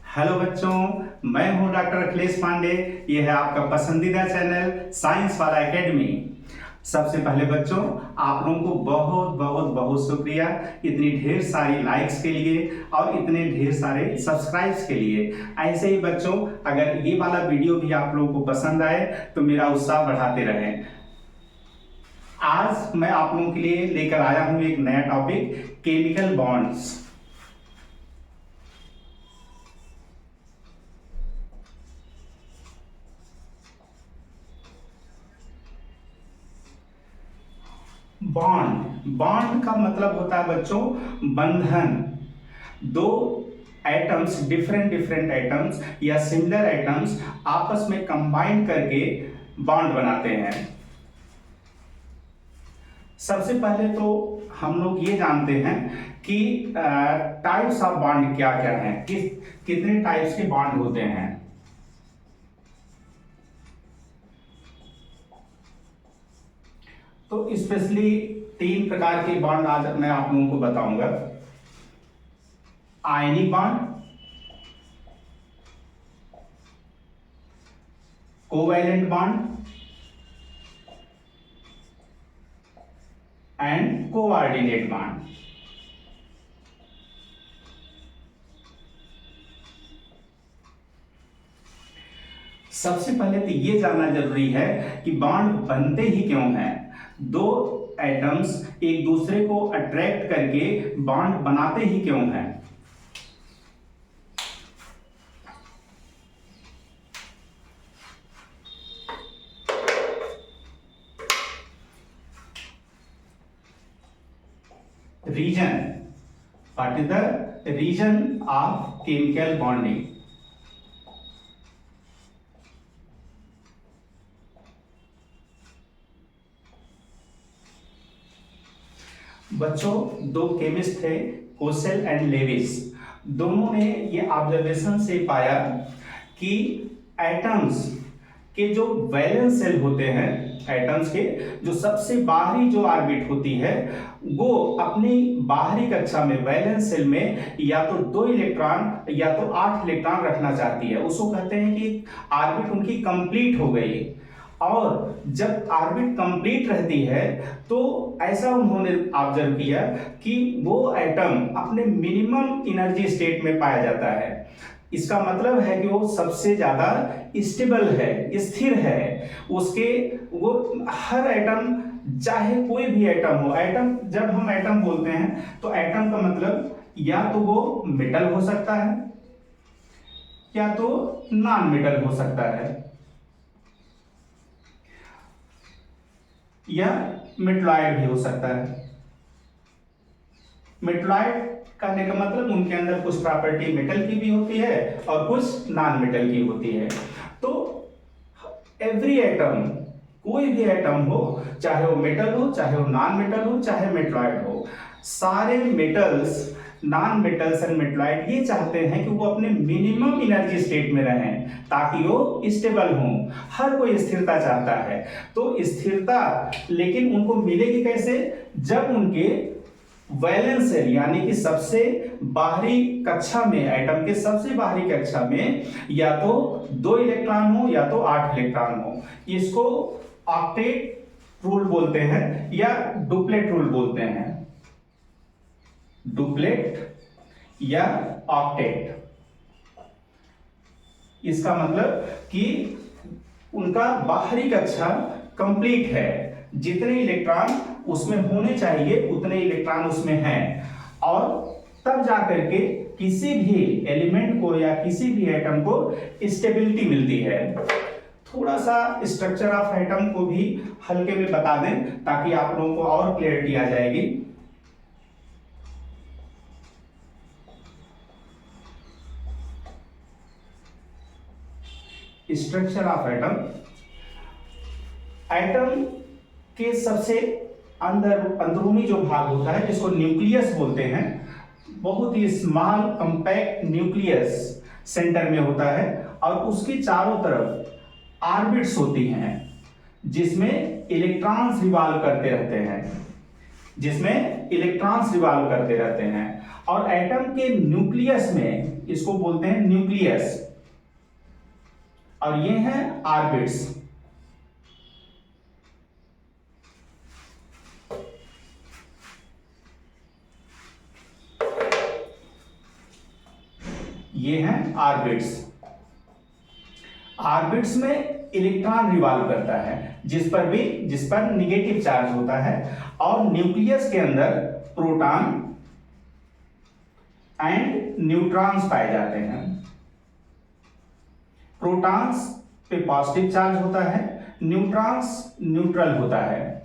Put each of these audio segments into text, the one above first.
Hello बच्चों, मैं हूं डॉक्टर अखिलेश पांडे। ये है आपका पसंदीदा चैनल साइंस वाला एकेडमी। सबसे पहले बच्चों, आप लोगों को बहुत बहुत बहुत शुक्रिया इतनी ढेर सारी लाइक्स के लिए और इतने ढेर सारे सब्सक्राइब्स के लिए। ऐसे ही बच्चों, अगर ये वाला वीडियो भी आप लोगों को पसंद आए तो मेरा उत्साह बढ़ाते रहें। आज मैं आप लोगों के लिए लेकर आया हूं एक नया topic, chemical bonds. Bond bond का मतलब होता है बच्चों बंधन। दो एटम्स, डिफरेंट डिफरेंट एटम्स या सिमिलर एटम्स आपस में कंबाइन करके बॉन्ड बनाते हैं। सबसे पहले तो हम लोग ये जानते हैं कि टाइप्स ऑफ बॉन्ड क्या क्या हैं, कितने टाइप्स के बॉन्ड होते हैं। तो स्पेशली 3 प्रकार के बॉन्ड आज मैं आप लोगों को बताऊंगा। Ionic bond, covalent bond and coordinate bond. सबसे पहले तो ये जानना जरूरी है कि बॉन्ड बनते ही क्यों हैं। दो एटम्स एक दूसरे को अट्रैक्ट करके बॉन्ड बनाते ही क्यों हैं। Reason, what is the reason of chemical bonding. बच्चों, 2 केमिस्ट थे, कोसेल एंड लेविस। दोनों ने ये ऑब्जर्वेशन से पाया कि एटम्स के जो वैलेंस सेल होते हैं, एटम्स के जो सबसे बाहरी जो ऑर्बिट होती है, वो अपनी बाहरी कक्षा में वैलेंस सेल में या तो 2 इलेक्ट्रॉन या तो 8 इलेक्ट्रॉन रखना चाहती है। उसको कहते हैं कि ऑर्बिट उनकी कंप्लीट हो गई। और जब ऑर्बिट कंप्लीट रहती है तो ऐसा उन्होंने ऑब्जर्व किया कि वो एटम अपने मिनिमम एनर्जी स्टेट में पाया जाता है। इसका मतलब है कि वो सबसे ज्यादा स्टेबल है, स्थिर है। उसके वो हर एटम, चाहे कोई भी एटम हो, एटम जब हम एटम बोलते हैं तो एटम का मतलब या तो वो मेटल हो सकता है या तो नॉन मेटल हो सकता है या मेटलॉइड भी हो सकता है। मेटलॉइड कहने का मतलब उनके अंदर कुछ प्रॉपर्टी मेटल की भी होती है और कुछ नॉन मेटल की होती है। तो एवरी एटम, कोई भी एटम हो, चाहे वो मेटल हो, चाहे वो नॉन मेटल हो, चाहे मेटलॉइड हो, सारे metals, non metals and metalloid ये चाहते हैं कि वो अपने मिनिमम एनर्जी स्टेट में रहें ताकि वो स्टेबल हों। हर कोई स्थिरता चाहता है। तो स्थिरता लेकिन उनको मिलेगी कैसे? जब उनके वैलेंस सेल यानी कि सबसे बाहरी कक्षा में, एटम के सबसे बाहरी कक्षा में या तो 2 इलेक्ट्रॉन हो या तो 8 इलेक्ट्रॉन हो। इसको ऑक्टेट रूल बोलते हैं या डुप्लेट रूल बोलते हैं। डुप्लेट या ऑक्टेट, इसका मतलब कि उनका बाहरी कक्षा कंप्लीट है, जितने इलेक्ट्रॉन उसमें होने चाहिए उतने इलेक्ट्रॉन उसमें हैं, और तब जाकर के किसी भी एलिमेंट को या किसी भी एटम को स्टेबिलिटी मिलती है। थोड़ा सा स्ट्रक्चर ऑफ एटम को भी हल्के में बता दें ताकि आप लोगों को और क्लियरिटी आ जाएगी। स्ट्रक्चर ऑफ एटम, एटम के सबसे अंदरूनी जो भाग होता है जिसको न्यूक्लियस बोलते हैं, बहुत ही स्मॉल कंपैक्ट न्यूक्लियस सेंटर में होता है और उसके चारों तरफ ऑर्बिट्स होती हैं जिसमें इलेक्ट्रॉन्स रिवॉल्व करते रहते हैं, और एटम के न्यूक्लियस में इसको बोलते हैं न्यूक्लियस, और ये हैं ऑर्बिट्स। ये हैं ऑर्बिट्स। ऑर्बिट्स में इलेक्ट्रॉन रिवॉल्व करता है जिस पर निगेटिव चार्ज होता है, और न्यूक्लियस के अंदर प्रोटॉन एंड न्यूट्रॉन्स पाए जाते हैं। प्रोटॉन्स पे पॉजिटिव चार्ज होता है, न्यूट्रॉन्स न्यूट्रल होता है,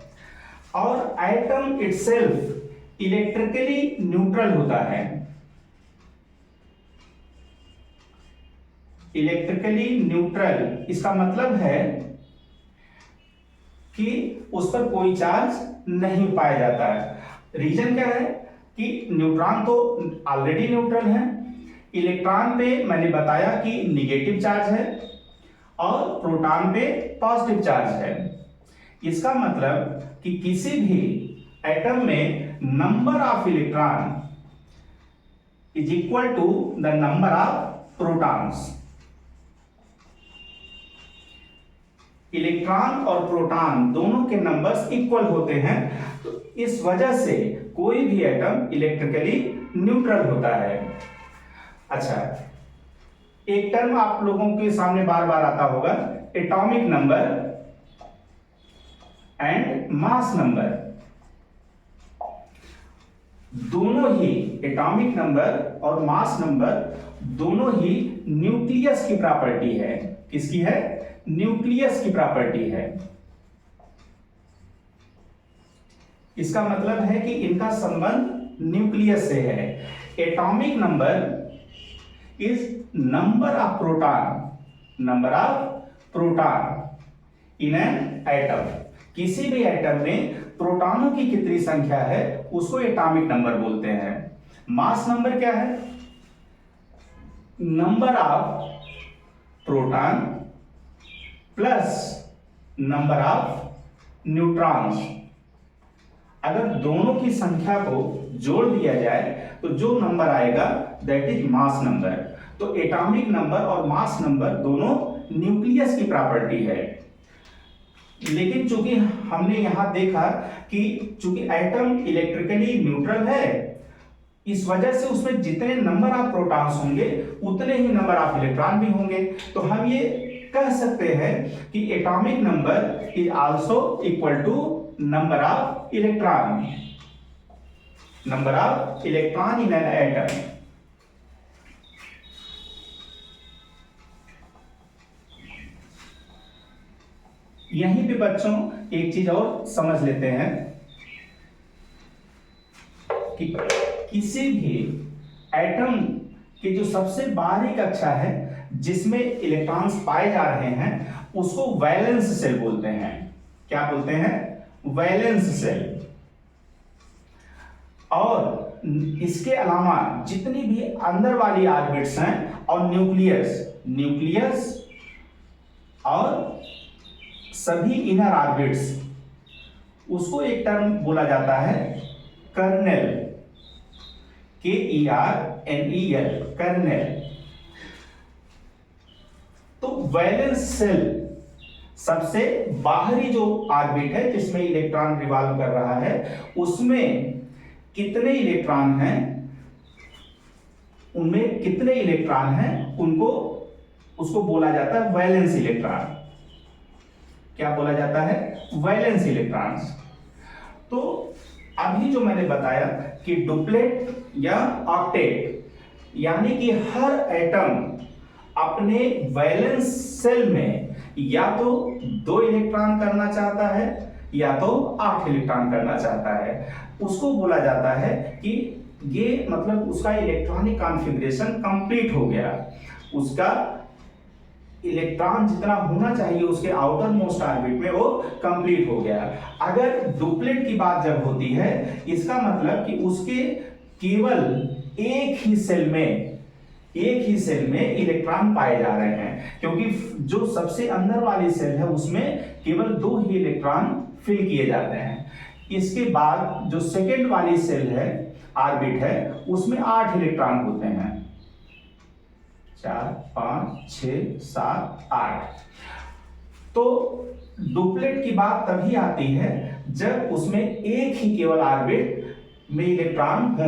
और एटम इटसेल्फ इलेक्ट्रिकली न्यूट्रल होता है। इलेक्ट्रिकली न्यूट्रल इसका मतलब है कि उस पर कोई चार्ज नहीं पाया जाता है। रीजन क्या है कि न्यूट्रॉन तो ऑलरेडी न्यूट्रल है, इलेक्ट्रॉन पे मैंने बताया कि निगेटिव चार्ज है, और प्रोटॉन पे पॉजिटिव चार्ज है। इसका मतलब कि किसी भी एटम में number of electron is equal to the number of protons. Electron और प्रोटॉन दोनों के नंबर्स इक्वल होते हैं, तो इस वजह से कोई भी एटम इलेक्ट्रिकली न्यूट्रल होता है। अच्छा, एक टर्म आप लोगों के सामने बार बार आता होगा, atomic number and mass number. दोनों ही एटॉमिक नंबर और मास नंबर दोनों ही न्यूक्लियस की प्रॉपर्टी है। किसकी है? न्यूक्लियस की प्रॉपर्टी है। इसका मतलब है कि इनका संबंध न्यूक्लियस से है। Atomic number is number of proton in an atom. किसी भी एटम में प्रोटॉनों की कितनी संख्या है उसको एटॉमिक नंबर बोलते हैं। मास नंबर क्या है? Number of proton plus number of neutrons. अगर दोनों की संख्या को जोड़ दिया जाए तो जो नंबर आएगा दैट इज मास नंबर। तो एटॉमिक नंबर और मास नंबर दोनों न्यूक्लियस की प्रॉपर्टी है। लेकिन चूंकि हमने यहां देखा कि चूंकि एटम इलेक्ट्रिकली न्यूट्रल है, इस वजह से उसमें जितने नंबर ऑफ प्रोटॉन्स होंगे उतने ही नंबर ऑफ इलेक्ट्रॉन भी होंगे। तो हम ये कह सकते हैं कि atomic number is also equal to number of electron in an atom. यहीं पे बच्चों एक चीज और समझ लेते हैं कि किसी भी एटम की जो सबसे बाहरी कक्षा है जिसमें इलेक्ट्रॉन्स पाए जा रहे हैं उसको वैलेंस सेल बोलते हैं। क्या बोलते हैं? Valence shell. और इसके अलावा जितनी भी अंदर वाली ऑर्बिट्स हैं और न्यूक्लियस और सभी इनर ऑर्बिट्स, उसको एक टर्म बोला जाता है कर्नेल, KERNEL, कर्नेल। तो वैलेंस सेल सबसे बाहरी जो ऑर्बिट है जिसमें इलेक्ट्रॉन रिवॉल्व कर रहा है, उसमें कितने इलेक्ट्रॉन हैं, उनमें कितने इलेक्ट्रॉन हैं उसको बोला जाता है वैलेंस इलेक्ट्रॉन। क्या बोला जाता है? Valence electrons. तो अभी जो मैंने बताया कि डुप्लेट या ऑक्टेट, यानी कि हर एटम अपने वैलेंस सेल में या तो 2 इलेक्ट्रॉन करना चाहता है या तो 8 इलेक्ट्रॉन करना चाहता है, उसको बोला जाता है कि ये मतलब उसका इलेक्ट्रॉनिक कॉन्फ़िगरेशन कंप्लीट हो गया। उसका इलेक्ट्रॉन जितना होना चाहिए उसके आउटर मोस्ट ऑर्बिट में वो कंप्लीट हो गया। अगर डुप्लेट की बात जब होती है, इसका मतलब कि उसके केवल एक ही सेल में इलेक्ट्रॉन पाए जा रहे हैं, क्योंकि जो सबसे अंदर वाली सेल है उसमें केवल 2 ही इलेक्ट्रॉन फिल किए जाते हैं। इसके बाद जो सेकेंड वाली सेल है ऑर्बिट है उसमें 8 इलेक्ट्रॉन होते हैं, 4 5 6 7 8। तो डुप्लेट की बात तभी आती है जब उसमें एक ही केवल ऑर्बिट में इलेक्ट्रॉन हो।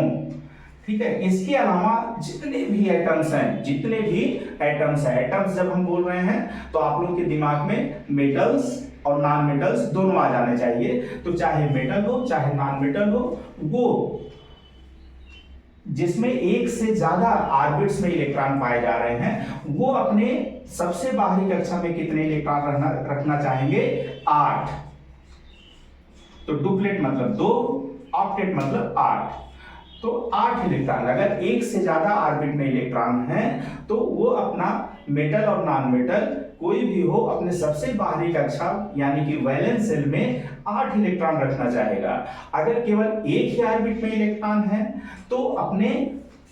ठीक है, इसके अलावा जितने भी एटम्स हैं, जितने भी एटम्स हैं, एटम्स जब हम बोल रहे हैं तो आप लोगों के दिमाग में मेटल्स और नॉन मेटल्स दोनों आ जाने चाहिए। तो चाहे मेटल हो चाहे नॉन मेटल हो, वो जिसमें एक से ज्यादा ऑर्बिट्स में इलेक्ट्रॉन पाए जा रहे हैं, वो अपने सबसे बाहरी कक्षा में कितने इलेक्ट्रॉन रखना चाहेंगे? 8। तो डुप्लेट मतलब 2, ऑक्टेट मतलब 8। तो 8 इलेक्ट्रॉन, अगर एक से ज्यादा ऑर्बिट में इलेक्ट्रॉन है तो वो अपना मेटल और नॉन मेटल कोई भी हो अपने सबसे बाहरी कक्षा यानी कि वैलेंस शेल में 8 इलेक्ट्रॉन रखना चाहेगा। अगर केवल एक ही ऑर्बिट में इलेक्ट्रॉन है तो अपने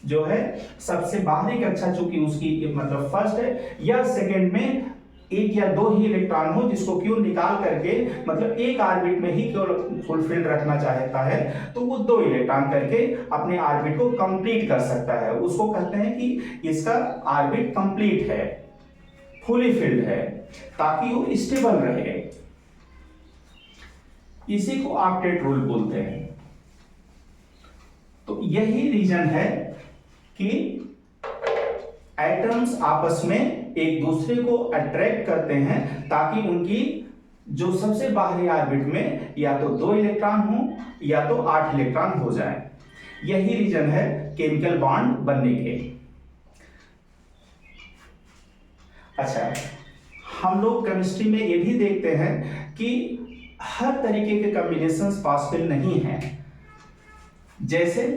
जो है सबसे बाहरी कक्षा, चूंकि उसकी मतलब फर्स्ट है या सेकेंड में एक या दो ही इलेक्ट्रॉन हो, जिसको क्यों निकाल करके मतलब एक ऑर्बिट में ही केवल फुलफिल्ड रखना चाहता है, तो वो 2 इलेक्ट्रॉन करके अपने ऑर्बिट को कंप्लीट कर सकता है। उसको कहते हैं कि इसका ऑर्बिट कंप्लीट है, फुली फिल्ड है, ताकि वो स्टेबल रहे। इसी को ऑक्टेट रूल बोलते हैं। तो यही रीजन है कि एटम्स आपस में एक दूसरे को अट्रैक्ट करते हैं ताकि उनकी जो सबसे बाहरी ऑर्बिट में या तो 2 इलेक्ट्रॉन हो या तो 8 इलेक्ट्रॉन हो जाए। यही रीजन है केमिकल बॉन्ड बनने के। अच्छा, हम लोग केमिस्ट्री में ये भी देखते हैं कि हर तरीके के कॉम्बिनेशंस पॉसिबल नहीं है। जैसे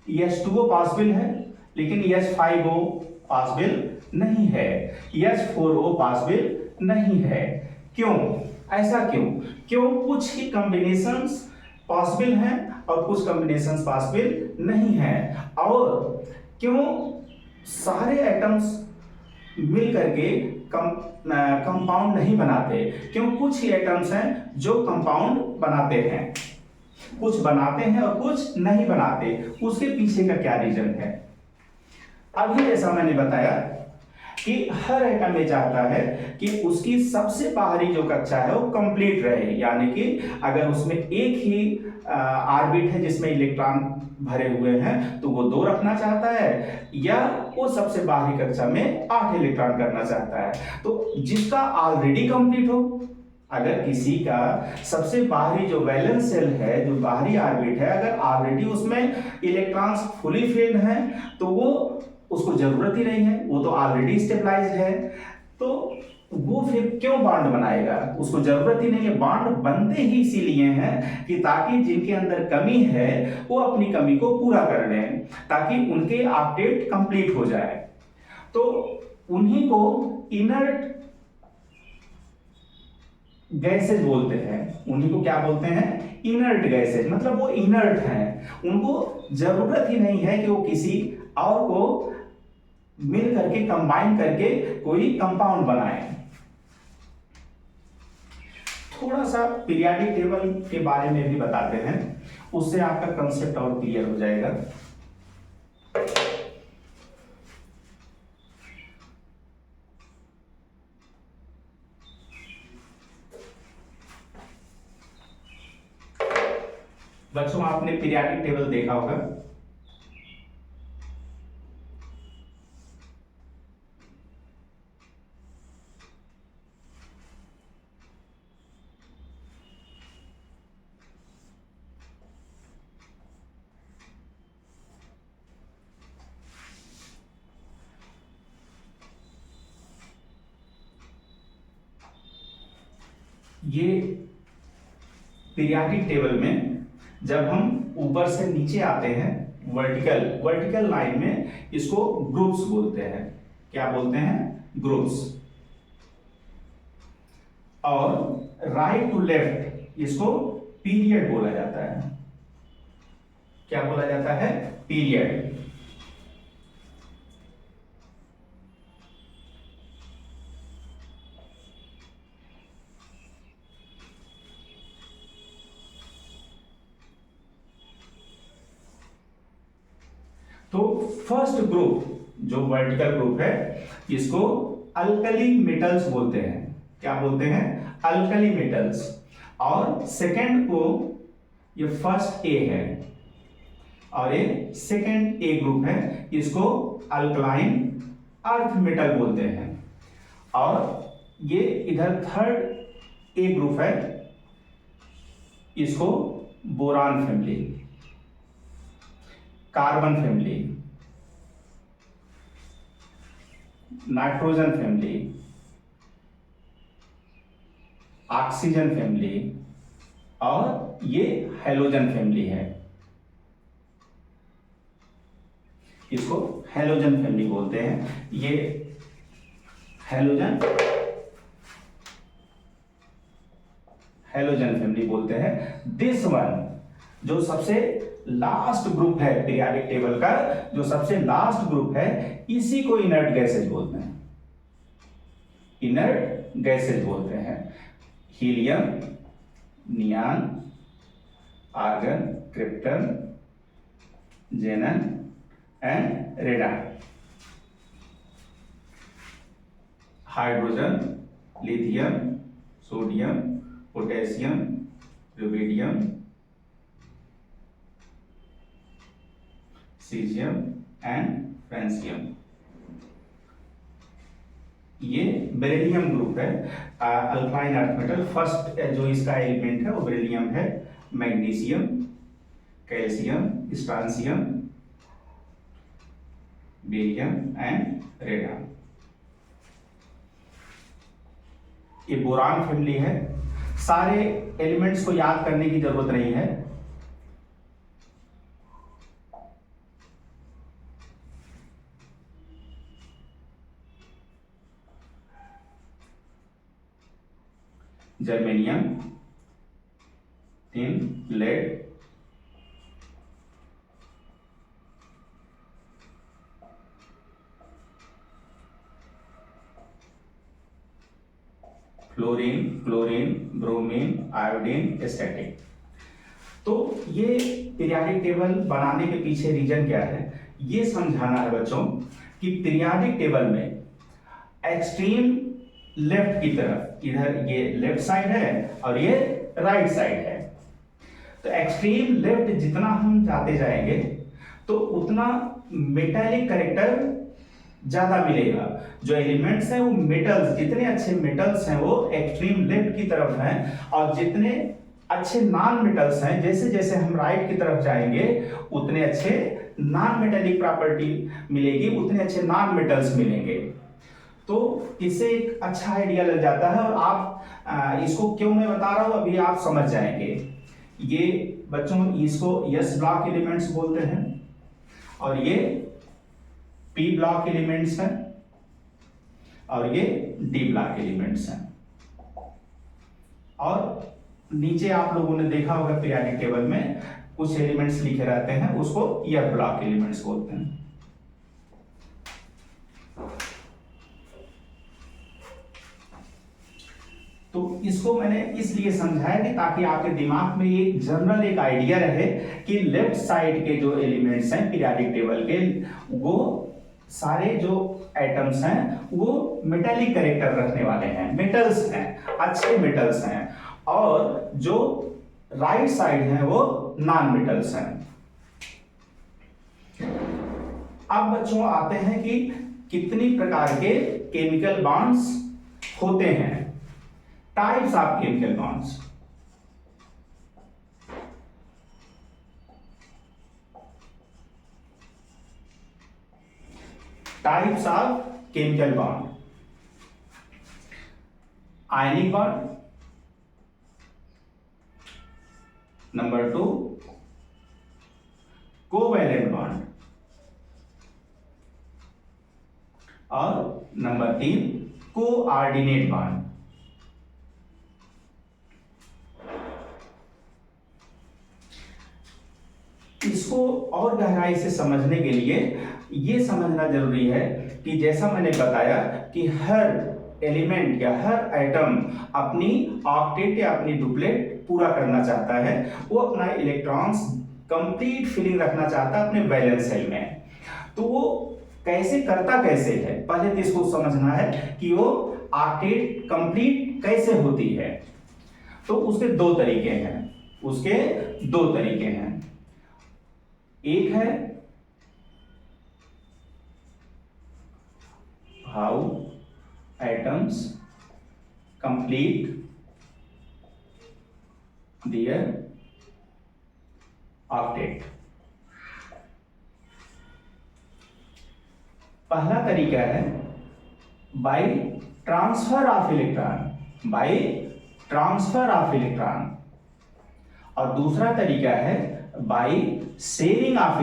H2O पॉसिबल है लेकिन H5O पॉसिबल नहीं है, H4O पॉसिबल नहीं है। क्यों? ऐसा क्यों? क्यों कुछ ही कॉम्बिनेशंस पॉसिबल हैं और कुछ कॉम्बिनेशंस पॉसिबल नहीं हैं, और क्यों सारे एटम्स मिल करके कंपाउंड नहीं बनाते? क्यों कुछ ही एटम्स हैं जो कंपाउंड बनाते हैं, कुछ बनाते हैं और कुछ नहीं बनाते? उसके पीछे का क्या रीजन है? अभी जैसा मैंने बताया कि हर एटम में चाहता है कि उसकी सबसे बाहरी जो कक्षा है वो कंप्लीट रहे, यानी कि अगर उसमें एक ही ऑर्बिट है जिसमें इलेक्ट्रॉन भरे हुए हैं तो वो 2 रखना चाहता है, या वो सबसे बाहरी कक्षा में 8 इलेक्ट्रॉन करना चाहता है। तो जिसका ऑलरेडी कंप्लीट हो, अगर किसी का सबसे बाहरी जो वैलेंस शेल है, जो बाहरी ऑर्बिट है, अगर ऑलरेडी उसमें इलेक्ट्रॉन्स फुली फिल्ड हैं तो वो उसको जरूरत ही नहीं है, वो तो ऑलरेडी स्टेबलाइज्ड है, तो वो फिर क्यों बॉन्ड बनाएगा? उसको जरूरत ही नहीं है। बॉन्ड बनते ही इसीलिए हैं कि ताकि जिनके अंदर कमी है वो अपनी कमी को पूरा कर लें, ताकि उनके ऑक्टेट कंप्लीट हो जाए। तो उन्हीं को इनर्ट गैसेज बोलते हैं। उन्हीं को क्या बोलते हैं? Inert gases. मतलब वो इनर्ट हैं, उनको जरूरत ही नहीं है कि वो किसी और को मिल करके कंबाइन करके कोई कंपाउंड बनाए। थोड़ा सा पीरियोडिक टेबल के बारे में भी बताते हैं, उससे आपका कंसेप्ट और क्लियर हो जाएगा। बच्चों, आपने पीरियोडिक टेबल देखा होगा। ये पीरियोडिक टेबल में जब हम ऊपर से नीचे आते हैं वर्टिकल लाइन में, इसको ग्रुप्स बोलते हैं। क्या बोलते हैं? ग्रुप्स। और राइट टू लेफ्ट इसको पीरियड बोला जाता है। क्या बोला जाता है? पीरियड। तो फर्स्ट ग्रुप जो वर्टिकल ग्रुप है इसको अल्कली मेटल्स बोलते हैं। क्या बोलते हैं? Alkali metals. और सेकंड को, ये फर्स्ट ए है और ये सेकंड ए ग्रुप है, इसको अल्कलाइन अर्थ मेटल बोलते हैं। और ये इधर थर्ड ए ग्रुप है, इसको boron family, carbon family, nitrogen family, oxygen family और ये हैलोजन फैमिली है, इसको हैलोजन फैमिली बोलते हैं। ये हैलोजन फैमिली बोलते हैं। दिस वन जो सबसे लास्ट ग्रुप है पीरियोडिक टेबल का, जो सबसे लास्ट ग्रुप है, इसी को इनर्ट गैसेज बोलते हैं। इनर्ट गैसेज बोलते हैं। Helium, neon, argon, krypton, xenon and radon. Hydrogen, lithium, sodium, potassium, rubidium, caesium and francium. ये बेरिलियम ग्रुप है, अल्काइन अर्थ मेटल। फर्स्ट जो इसका एलिमेंट है वो बेरिलियम है। Magnesium, calcium, strontium, barium and radium. ये बोरान फैमिली है। सारे एलिमेंट्स को याद करने की जरूरत नहीं है। Germanium, tin, lead, fluorine, chlorine, bromine, iodine, static. तो ये पीरियोडिक टेबल बनाने के पीछे रीजन क्या है, ये समझाना है बच्चों कि पीरियोडिक टेबल में एक्सट्रीम लेफ्ट की तरफ, इधर ये लेफ्ट साइड है और ये राइट साइड है। तो एक्सट्रीम लेफ्ट जितना हम जाते जाएंगे तो उतना मेटालिक कैरेक्टर ज्यादा मिलेगा। जो एलिमेंट्स हैं वो मेटल्स, जितने अच्छे मेटल्स हैं वो एक्सट्रीम लेफ्ट की तरफ हैं, और जितने अच्छे नॉन मेटल्स हैं, जैसे जैसे हम राइट की तरफ जाएंगे उतने अच्छे नॉन मेटेलिक प्रॉपर्टी मिलेगी, उतने अच्छे नॉन मेटल्स मिलेंगे। तो इससे एक अच्छा आइडिया लग जाता है। और आप इसको क्यों मैं बता रहा हूं अभी आप समझ जाएंगे। ये बच्चों इसको एस ब्लॉक एलिमेंट्स बोलते हैं और ये पी ब्लॉक एलिमेंट्स हैं और ये डी ब्लॉक एलिमेंट्स हैं। और नीचे आप लोगों ने देखा होगा पीरियोडिक टेबल में कुछ एलिमेंट्स लिखे रहते हैं, उसको एफ ब्लॉक एलिमेंट्स बोलते हैं। तो इसको मैंने इसलिए समझाया कि ताकि आपके दिमाग में एक जनरल एक आइडिया रहे कि लेफ्ट साइड के जो एलिमेंट्स हैं पीरियोडिक टेबल के, वो सारे जो एटम्स हैं वो मेटालिक कैरेक्टर रखने वाले हैं, मेटल्स हैं, अच्छे मेटल्स हैं। और जो राइट साइड है वो नॉन मेटल्स हैं। अब बच्चों आते हैं कि कितनी प्रकार के केमिकल बॉन्ड्स होते हैं, types of chemical bonds. Types of chemical bond. Ionic bond, number 2 covalent bond, और नंबर 3 कोऑर्डिनेट बॉन्ड। इसको और गहराई से समझने के लिए ये समझना जरूरी है कि जैसा मैंने बताया कि हर एलिमेंट या हर एटम अपनी ऑक्टेट या अपनी डुप्लेट पूरा करना चाहता है, वो अपना इलेक्ट्रॉन्स कंप्लीट फिलिंग रखना चाहता है अपने वैलेंस शेल में। तो वो कैसे करता कैसे है, पहले तो इसको समझना है कि वो ऑक्टेट कंप्लीट कैसे होती है। तो उसके दो तरीके हैं, एक है how atoms complete their octet. पहला तरीका है बाय ट्रांसफर ऑफ इलेक्ट्रॉन, और दूसरा तरीका है बाय शेयरिंग ऑफ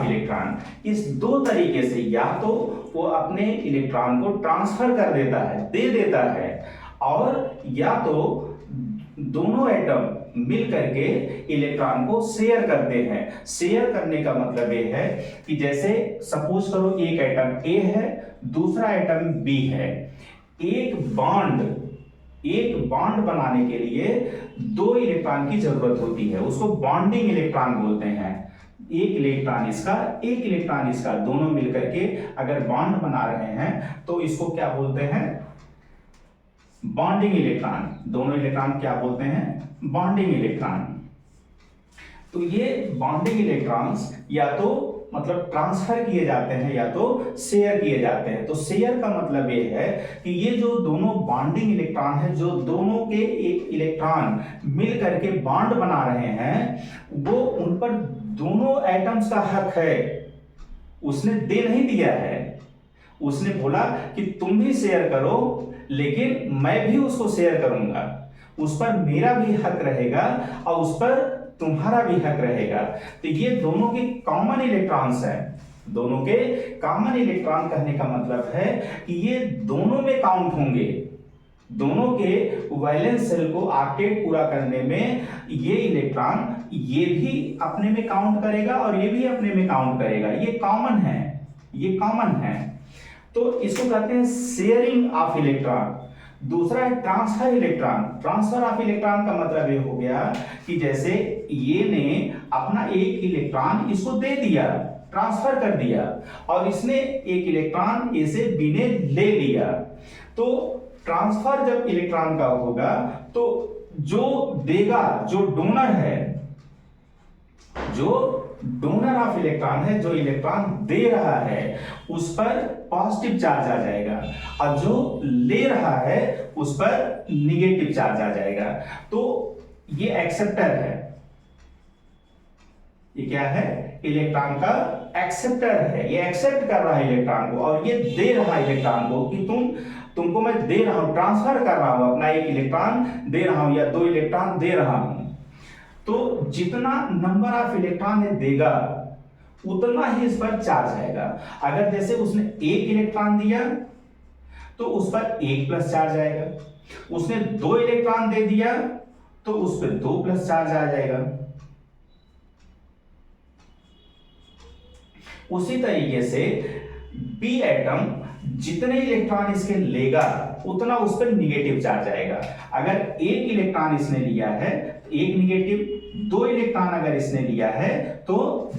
इलेक्ट्रॉन। इस दो तरीके से या तो वो अपने इलेक्ट्रॉन को ट्रांसफर कर देता है, दे देता है, और या तो दोनों एटम मिल करके इलेक्ट्रॉन को शेयर करते हैं। शेयर करने का मतलब ये है कि जैसे सपोज करो एक एटम ए है, दूसरा एटम बी है, एक बॉन्ड बनाने के लिए दो इलेक्ट्रॉन की जरूरत होती है, उसको बॉन्डिंग इलेक्ट्रॉन बोलते हैं। एक इलेक्ट्रॉन इसका दोनों मिलकर के अगर बॉन्ड बना रहे हैं तो इसको क्या बोलते हैं, बॉन्डिंग इलेक्ट्रॉन। दोनों इलेक्ट्रॉन क्या बोलते हैं, बॉन्डिंग इलेक्ट्रॉन। तो ये बॉन्डिंग इलेक्ट्रॉन्स या तो मतलब ट्रांसफर किए जाते हैं या तो शेयर किए जाते हैं। तो शेयर का मतलब ये है कि ये जो दोनों बॉन्डिंग इलेक्ट्रॉन है, जो दोनों के एक इलेक्ट्रॉन मिल करके बॉन्ड बना रहे हैं, वो उन पर दोनों एटम्स का हक है। उसने दे नहीं दिया है, उसने बोला कि तुम भी शेयर करो, लेकिन मैं भी उसको शेयर करूंगा, उस पर मेरा भी हक रहेगा और उस पर तुम्हारा भी हक रहेगा। तो ये दोनों के कॉमन इलेक्ट्रॉन्स हैं। दोनों के कॉमन इलेक्ट्रॉन कहने का मतलब है कि ये दोनों में काउंट होंगे। दोनों के वैलेंस शेल को ऑक्टेट पूरा करने में ये इलेक्ट्रॉन ये भी अपने में काउंट करेगा और ये भी अपने में काउंट करेगा। ये कॉमन है। तो इसको कहते हैं शेयरिंग ऑफ इलेक्ट्रॉन। दूसरा है ट्रांसफर ऑफ इलेक्ट्रॉन का मतलब ये हो गया कि जैसे ये ने अपना एक इलेक्ट्रॉन इसको दे दिया, ट्रांसफर कर दिया, और इसने एक इलेक्ट्रॉन ए से बी ने ले लिया। तो ट्रांसफर जब इलेक्ट्रॉन का होगा तो जो देगा, जो डोनर ऑफ इलेक्ट्रॉन है, जो इलेक्ट्रॉन दे रहा है, उस पर पॉजिटिव चार्ज आ जाएगा, और जो ले रहा है उस पर निगेटिव चार्ज आ जाएगा। तो ये एक्सेप्टर है। ये क्या है, इलेक्ट्रॉन का एक्सेप्टर है। ये एक्सेप्ट कर रहा है इलेक्ट्रॉन को, और ये दे रहा है इलेक्ट्रॉन को कि तुमको मैं दे रहा हूं, ट्रांसफर कर रहा हूं, अपना एक इलेक्ट्रॉन दे रहा हूं या दो इलेक्ट्रॉन दे रहा हूं। तो जितना नंबर ऑफ इलेक्ट्रॉन ये देगा उतना ही इस पर चार्ज आएगा। अगर जैसे उसने एक इलेक्ट्रॉन दिया तो उस पर 1 प्लस चार्ज आएगा, उसने 2 इलेक्ट्रॉन दे दिया तो उस पर 2 प्लस चार्ज आ जाएगा। उसी तरीके से बी एटम जितने इलेक्ट्रॉन इसके लेगा उतना उस पर निगेटिव चार्ज आएगा। अगर एक इलेक्ट्रॉन इसने लिया है, एक निगेटिव, 2 इलेक्ट्रॉन अगर इसने लिया है तो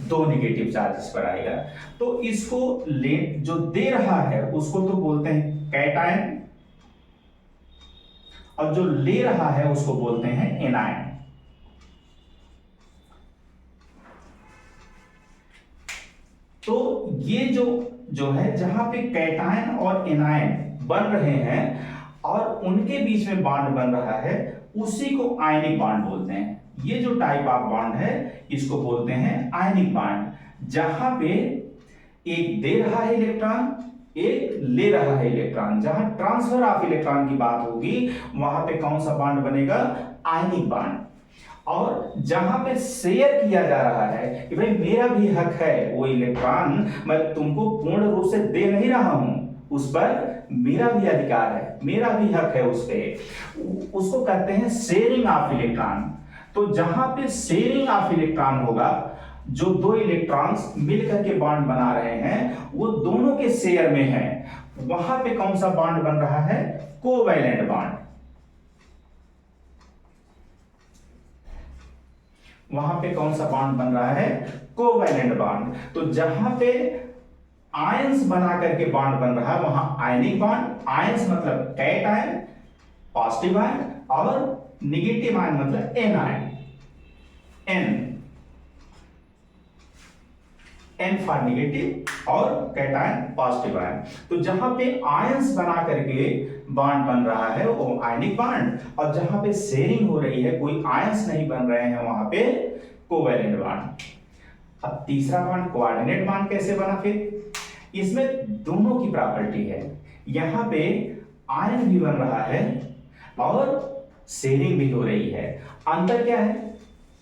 2 निगेटिव चार्ज इस पर आएगा। तो इसको ले जो दे रहा है उसको तो बोलते हैं कैटायन, और जो ले रहा है उसको बोलते हैं एनायन। तो ये जो है जहां पे कैटायन और एनायन बन रहे हैं और उनके बीच में बॉन्ड बन रहा है, उसी को आयनिक बॉन्ड बोलते हैं। ये जो टाइप ऑफ बॉन्ड है इसको बोलते हैं आयनिक बॉन्ड। जहां पे एक दे रहा है इलेक्ट्रॉन, एक ले रहा है इलेक्ट्रॉन। जहां ट्रांसफर ऑफ इलेक्ट्रॉन की बात होगी वहां पे कौन सा बॉन्ड बनेगा, आयनिक बॉन्ड। और जहां पे शेयर किया जा रहा है कि भाई मेरा भी हक है, वो इलेक्ट्रॉन मैं तुमको पूर्ण रूप से दे नहीं रहा हूं, उस पर मेरा भी अधिकार है, मेरा भी हक है उस पर, उसको कहते हैं शेयरिंग ऑफ इलेक्ट्रॉन। तो जहां पे शेयरिंग ऑफ इलेक्ट्रॉन होगा, जो 2 इलेक्ट्रॉन्स मिलकर के बॉन्ड बना रहे हैं वो दोनों के शेयर में है, वहां पे कौन सा बॉन्ड बन रहा है, कोवैलेंट बॉन्ड। वहां पे कौन सा बॉन्ड बन रहा है? Covalent bond. तो जहां पे आयंस बना करके बॉन्ड बन रहा है वहां आयनिक बॉन्ड, आयंस मतलब कैट आयन, पॉजिटिव आयन, और निगेटिव आयन मतलब an ion, an for negative और कैटायन पॉजिटिव आयन। तो जहां पे आयंस बना करके बॉन्ड बन रहा है वो आयनिक बॉन्ड, और जहां पे शेयरिंग हो रही है कोई आयंस नहीं बन रहे हैं वहां पे कोवैलेंट बॉन्ड। अब तीसरा बॉन्ड कोऑर्डिनेट बॉन्ड कैसे बना? फिर इसमें दोनों की प्रॉपर्टी है, यहां पे आयन भी बन रहा है और शेयरिंग भी हो रही है। अंतर क्या है?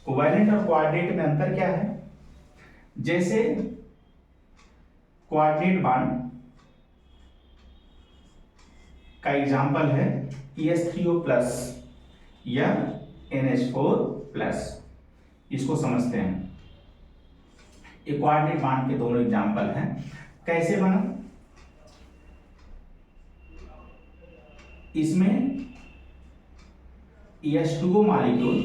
कोवैलेंट और कोऑर्डिनेट में अंतर क्या है? जैसे कोऑर्डिनेट बॉन्ड का एग्जांपल है EH3O प्लस या NH4 प्लस, इसको समझते हैं। ये कोऑर्डिनेट बॉन्ड के दोनों एग्जांपल हैं। कैसे बना? इसमें EH2O मॉलिक्यूल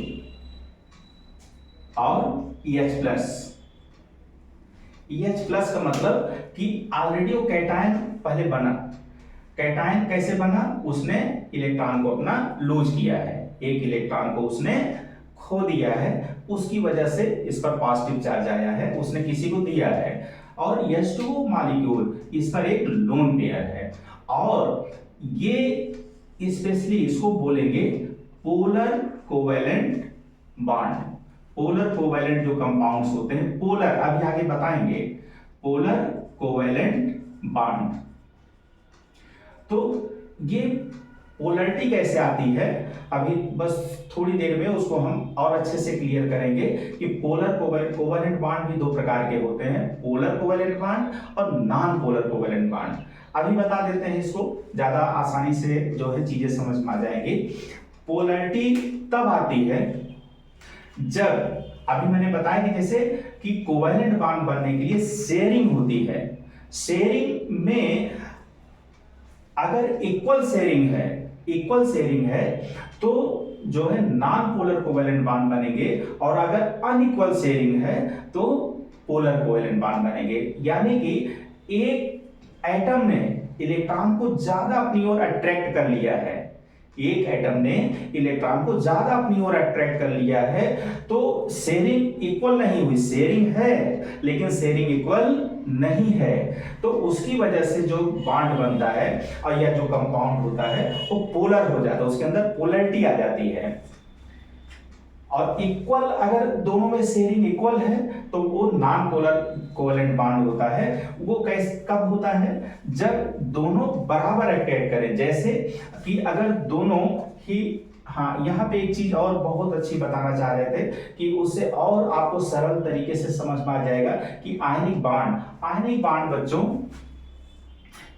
और EH प्लस, EH प्लस का मतलब कि ऑलरेडी वो कैटायन पहले बना। कैटायन कैसे बना? उसने इलेक्ट्रॉन को अपना लूज किया है, एक इलेक्ट्रॉन को उसने खो दिया है, उसकी वजह से इस पर पॉजिटिव चार्ज आया है, उसने किसी को दिया है। और H2O मॉलिक्यूल इस पर एक लोन पेयर है, और ये स्पेशली इसको बोलेंगे polar covalent bond. Polar covalent जो कंपाउंड्स होते हैं, पोलर अभी आगे बताएंगे, पोलर कोवैलेंट बॉन्ड। तो ये पोलरिटी कैसे आती है अभी बस थोड़ी देर में उसको हम और अच्छे से क्लियर करेंगे कि पोलर कोवैलेंट बॉन्ड भी दो प्रकार के होते हैं, पोलर कोवैलेंट बॉन्ड और नॉन पोलर कोवैलेंट बॉन्ड। अभी बता देते हैं इसको, ज्यादा आसानी से जो है चीजें समझ में आ जाएंगी। पोलरिटी तब आती है जब, अभी मैंने बताया कि जैसे कि कोवैलेंट बॉन्ड बनने के लिए शेयरिंग होती है, शेयरिंग में अगर इक्वल शेयरिंग है तो जो है नॉन पोलर कोवैलेंट बॉन्ड बनेंगे, और अगर अनइक्वल शेयरिंग है तो पोलर कोवैलेंट बॉन्ड बनेंगे। यानी कि एक एटम ने इलेक्ट्रॉन को ज्यादा अपनी ओर अट्रैक्ट कर लिया है, एक एटम ने इलेक्ट्रॉन को ज्यादा अपनी ओर अट्रैक्ट कर लिया है, तो शेयरिंग इक्वल नहीं हुई, शेयरिंग है लेकिन शेयरिंग इक्वल नहीं है, तो उसकी वजह से जो बॉन्ड बनता है और या जो कंपाउंड होता है वो पोलर हो जाता है, उसके अंदर पोलरिटी आ जाती है। और इक्वल अगर दोनों में शेयरिंग इक्वल है तो वो नॉन पोलर कोवैलेंट बॉन्ड होता है। वो कैसे कब होता है? जब दोनों बराबर अट्रैक्ट करें, जैसे कि अगर दोनों ही, हाँ यहाँ पे एक चीज और बहुत अच्छी बताना चाह रहे थे कि उससे और आपको सरल तरीके से समझ में आ जाएगा कि आयनिक बॉन्ड बच्चों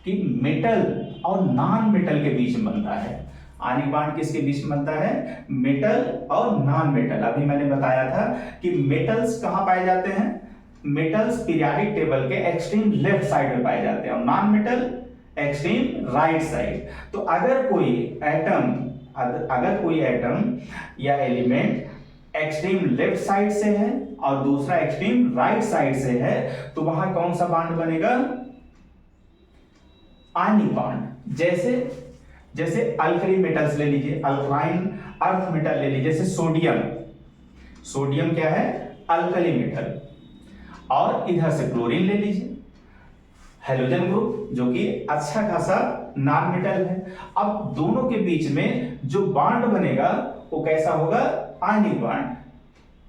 कि मेटल और नॉन मेटल के बीच में बनता है। आयनिक बॉन्ड किसके बीच में बनता है? मेटल और नॉन मेटल। अभी मैंने बताया था कि मेटल्स कहां पाए जाते हैं? मेटल्स पीरियोडिक टेबल के एक्सट्रीम लेफ्ट साइड में पाए जाते हैं और non metal extreme right side. तो अगर कोई एटम या एलिमेंट एक्सट्रीम लेफ्ट साइड से है और दूसरा एक्सट्रीम राइट साइड से है तो वहां कौन सा बॉन्ड बनेगा? Ionic bond. जैसे अल्कली मेटल्स ले लीजिए, अल्कलाइन अर्थ मेटल ले लीजिए, जैसे सोडियम क्या है? Alkali metal. और इधर से क्लोरीन ले लीजिए, हेलोजन ग्रुप जो कि अच्छा खासा नॉन मेटल है। अब दोनों के बीच में जो बॉन्ड बनेगा वो कैसा होगा? Ionic bond.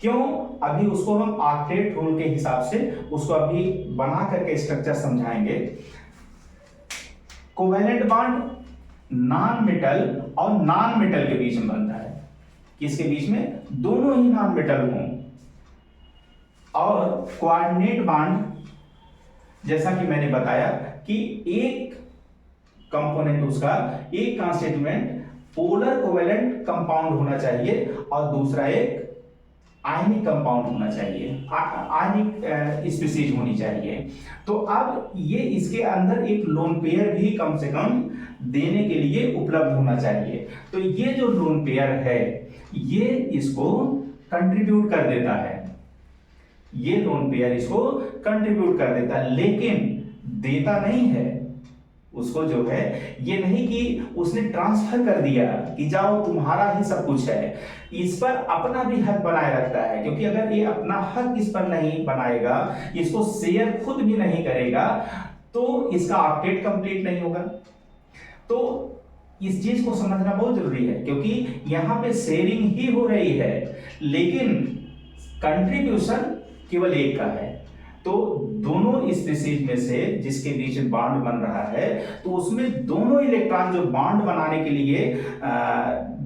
क्यों? अभी उसको हम ऑक्टेट रूल के हिसाब से उसको अभी बना करके स्ट्रक्चर समझाएंगे। कोवैलेंट बॉन्ड नॉन मेटल और नॉन मेटल के बीच में बनता है। किसके बीच में? दोनों ही नॉन मेटल हों। और कोऑर्डिनेट बॉन्ड जैसा कि मैंने बताया कि एक कंपोनेंट उसका, एक कांस्टिट्यूएंट पोलर कोवैलेंट कंपाउंड होना चाहिए और दूसरा एक आयनिक कंपाउंड होना चाहिए, आयनिक स्पीशीज होनी चाहिए। तो अब ये इसके अंदर एक लोन पेयर भी कम से कम देने के लिए उपलब्ध होना चाहिए। तो ये जो लोन पेयर है ये इसको कंट्रीब्यूट कर देता है, ये लोन पेयर इसको कंट्रीब्यूट कर देता है, लेकिन देता नहीं है उसको। जो है ये नहीं कि उसने ट्रांसफर कर दिया कि जाओ तुम्हारा ही सब कुछ है, इस पर अपना भी हक बनाए रखता है, क्योंकि अगर ये अपना हक इस पर नहीं बनाएगा, इसको शेयर खुद भी नहीं करेगा, तो इसका ऑक्टेट कंप्लीट नहीं होगा। तो इस चीज को समझना बहुत जरूरी है, क्योंकि यहां पे शेयरिंग ही हो रही है, लेकिन कंट्रीब्यूशन केवल एक का है। तो दोनों स्पीशीज में से जिसके बीच बॉन्ड बन रहा है, तो उसमें दोनों इलेक्ट्रॉन जो बॉन्ड बनाने के लिए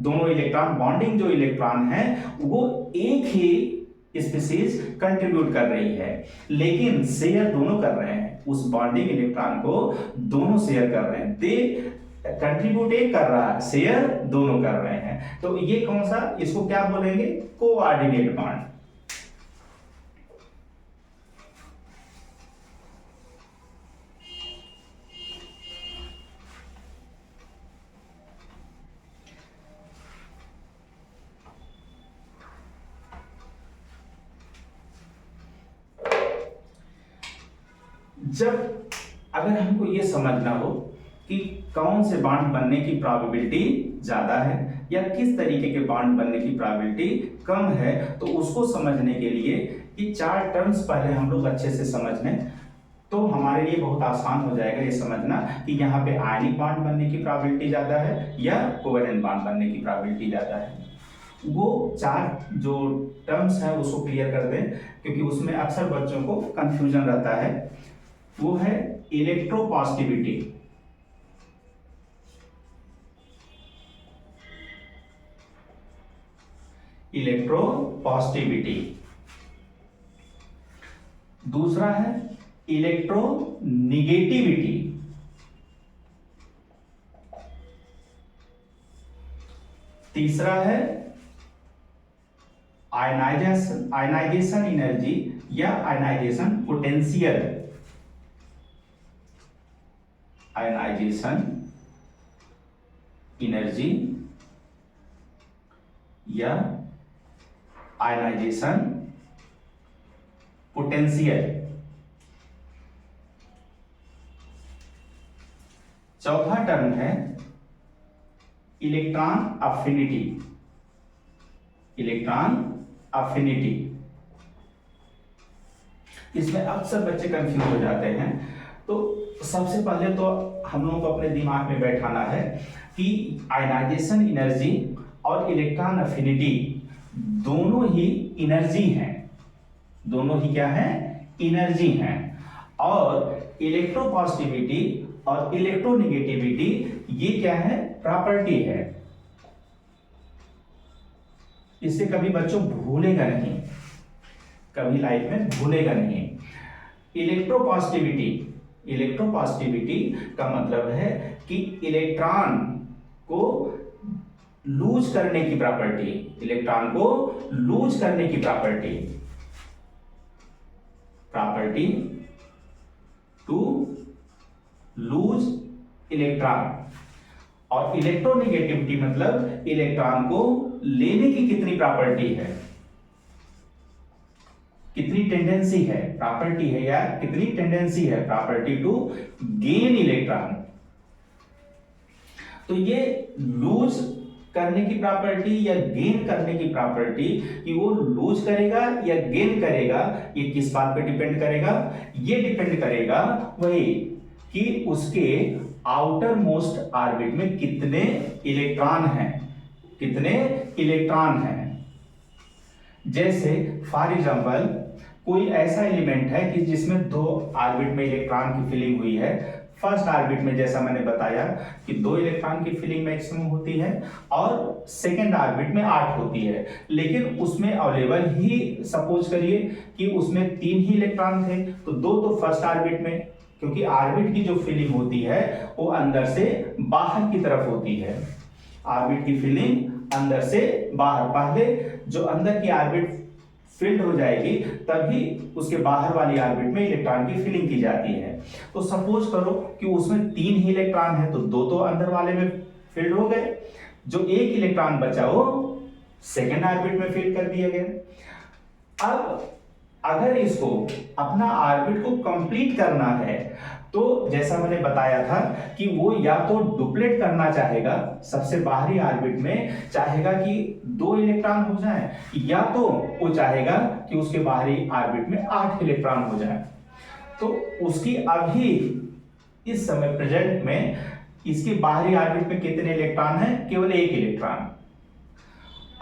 दोनों इलेक्ट्रॉन बॉन्डिंग जो इलेक्ट्रॉन है वो एक ही स्पीशीज कंट्रीब्यूट कर रही है, लेकिन शेयर दोनों कर रहे हैं। उस बॉन्डिंग इलेक्ट्रॉन को दोनों शेयर कर रहे हैं। दे कंट्रीब्यूट एक कर रहा है, शेयर दोनों कर रहे हैं। तो ये कौन सा, इसको क्या बोलेंगे, कोऑर्डिनेट बॉन्ड। जब अगर हमको ये समझना हो कि कौन से बॉन्ड बनने की प्रोबेबिलिटी ज्यादा है या किस तरीके के बॉन्ड बनने की प्रोबेबिलिटी कम है, तो उसको समझने के लिए ये चार टर्म्स पहले हम लोग अच्छे से समझ लें, तो हमारे लिए बहुत आसान हो जाएगा ये समझना कि यहाँ पे आयनिक बॉन्ड बनने की प्रोबेबिलिटी ज्यादा है या कोवेलेंट बॉन्ड बनने की प्रोबेबिलिटी ज्यादा है। वो चार जो टर्म्स है उसको क्लियर कर दें, क्योंकि उसमें अक्सर बच्चों को कंफ्यूजन रहता है। वो है इलेक्ट्रोपॉजिटिविटी, इलेक्ट्रोपॉजिटिविटी। दूसरा है इलेक्ट्रोनिगेटिविटी, तीसरा है आयनाइजेशन एनर्जी या आयनाइजेशन पोटेंशियल, आयनाइजेशन एनर्जी या आयनाइजेशन पोटेंशियल। चौथा टर्म है इलेक्ट्रॉन अफिनिटी, इलेक्ट्रॉन अफिनिटी। इसमें अक्सर बच्चे कंफ्यूज हो जाते हैं। तो सबसे पहले तो हम लोगों को अपने दिमाग में बैठाना है कि आयनाइजेशन एनर्जी और इलेक्ट्रॉन अफिनिटी दोनों ही एनर्जी हैं, दोनों ही क्या है, एनर्जी हैं। और इलेक्ट्रोपॉजिटिविटी और इलेक्ट्रोनिगेटिविटी ये क्या है, प्रॉपर्टी है। इससे कभी बच्चों भूलेगा नहीं, कभी लाइफ में भूलेगा नहीं। इलेक्ट्रोपॉजिटिविटी, इलेक्ट्रोपॉजिटिविटी का मतलब है कि इलेक्ट्रॉन को लूज करने की प्रॉपर्टी, इलेक्ट्रॉन को लूज करने की property, property to lose electron. और इलेक्ट्रोनिगेटिविटी मतलब इलेक्ट्रॉन को लेने की कितनी प्रॉपर्टी है, कितनी टेंडेंसी है, प्रॉपर्टी है या कितनी टेंडेंसी है, प्रॉपर्टी टू गेन इलेक्ट्रॉन। तो ये लूज करने की प्रॉपर्टी या गेन करने की प्रॉपर्टी, कि वो लूज करेगा या गेन करेगा, ये किस बात पे डिपेंड करेगा, ये डिपेंड करेगा वही कि उसके आउटर मोस्ट ऑर्बिट में कितने इलेक्ट्रॉन हैं, कितने इलेक्ट्रॉन हैं। जैसे फॉर एग्जांपल कोई ऐसा एलिमेंट है कि जिसमें दो ऑर्बिट में इलेक्ट्रॉन की फिलिंग हुई है। फर्स्ट ऑर्बिट में जैसा मैंने बताया कि 2 इलेक्ट्रॉन की फिलिंग मैक्सिमम होती है और सेकेंड ऑर्बिट में 8 होती है, लेकिन उसमें अवेलेबल ही सपोज करिए कि उसमें 3 ही इलेक्ट्रॉन थे, तो 2 तो फर्स्ट ऑर्बिट में, क्योंकि ऑर्बिट की जो फिलिंग होती है वो अंदर से बाहर की तरफ होती है। ऑर्बिट की फिलिंग अंदर से बाहर, पहले जो अंदर की ऑर्बिट फिल्ड हो जाएगी तभी उसके बाहर वाली ऑर्बिट में इलेक्ट्रॉन की फिलिंग की जाती है। तो सपोज करो कि उसमें 3 ही इलेक्ट्रॉन है, तो 2 तो अंदर वाले में फिल्ड हो गए, जो 1 इलेक्ट्रॉन बचा वो सेकेंड ऑर्बिट में फिल कर दिया गया। अब अगर इसको अपना ऑर्बिट को कंप्लीट करना है तो जैसा मैंने बताया था कि वो या तो डुप्लेट करना चाहेगा, सबसे बाहरी ऑर्बिट में चाहेगा कि 2 इलेक्ट्रॉन हो जाए, या तो वो चाहेगा कि उसके बाहरी ऑर्बिट में 8 इलेक्ट्रॉन हो जाए। तो उसकी अभी इस समय प्रेजेंट में इसके बाहरी ऑर्बिट में कितने इलेक्ट्रॉन हैं? केवल 1 इलेक्ट्रॉन।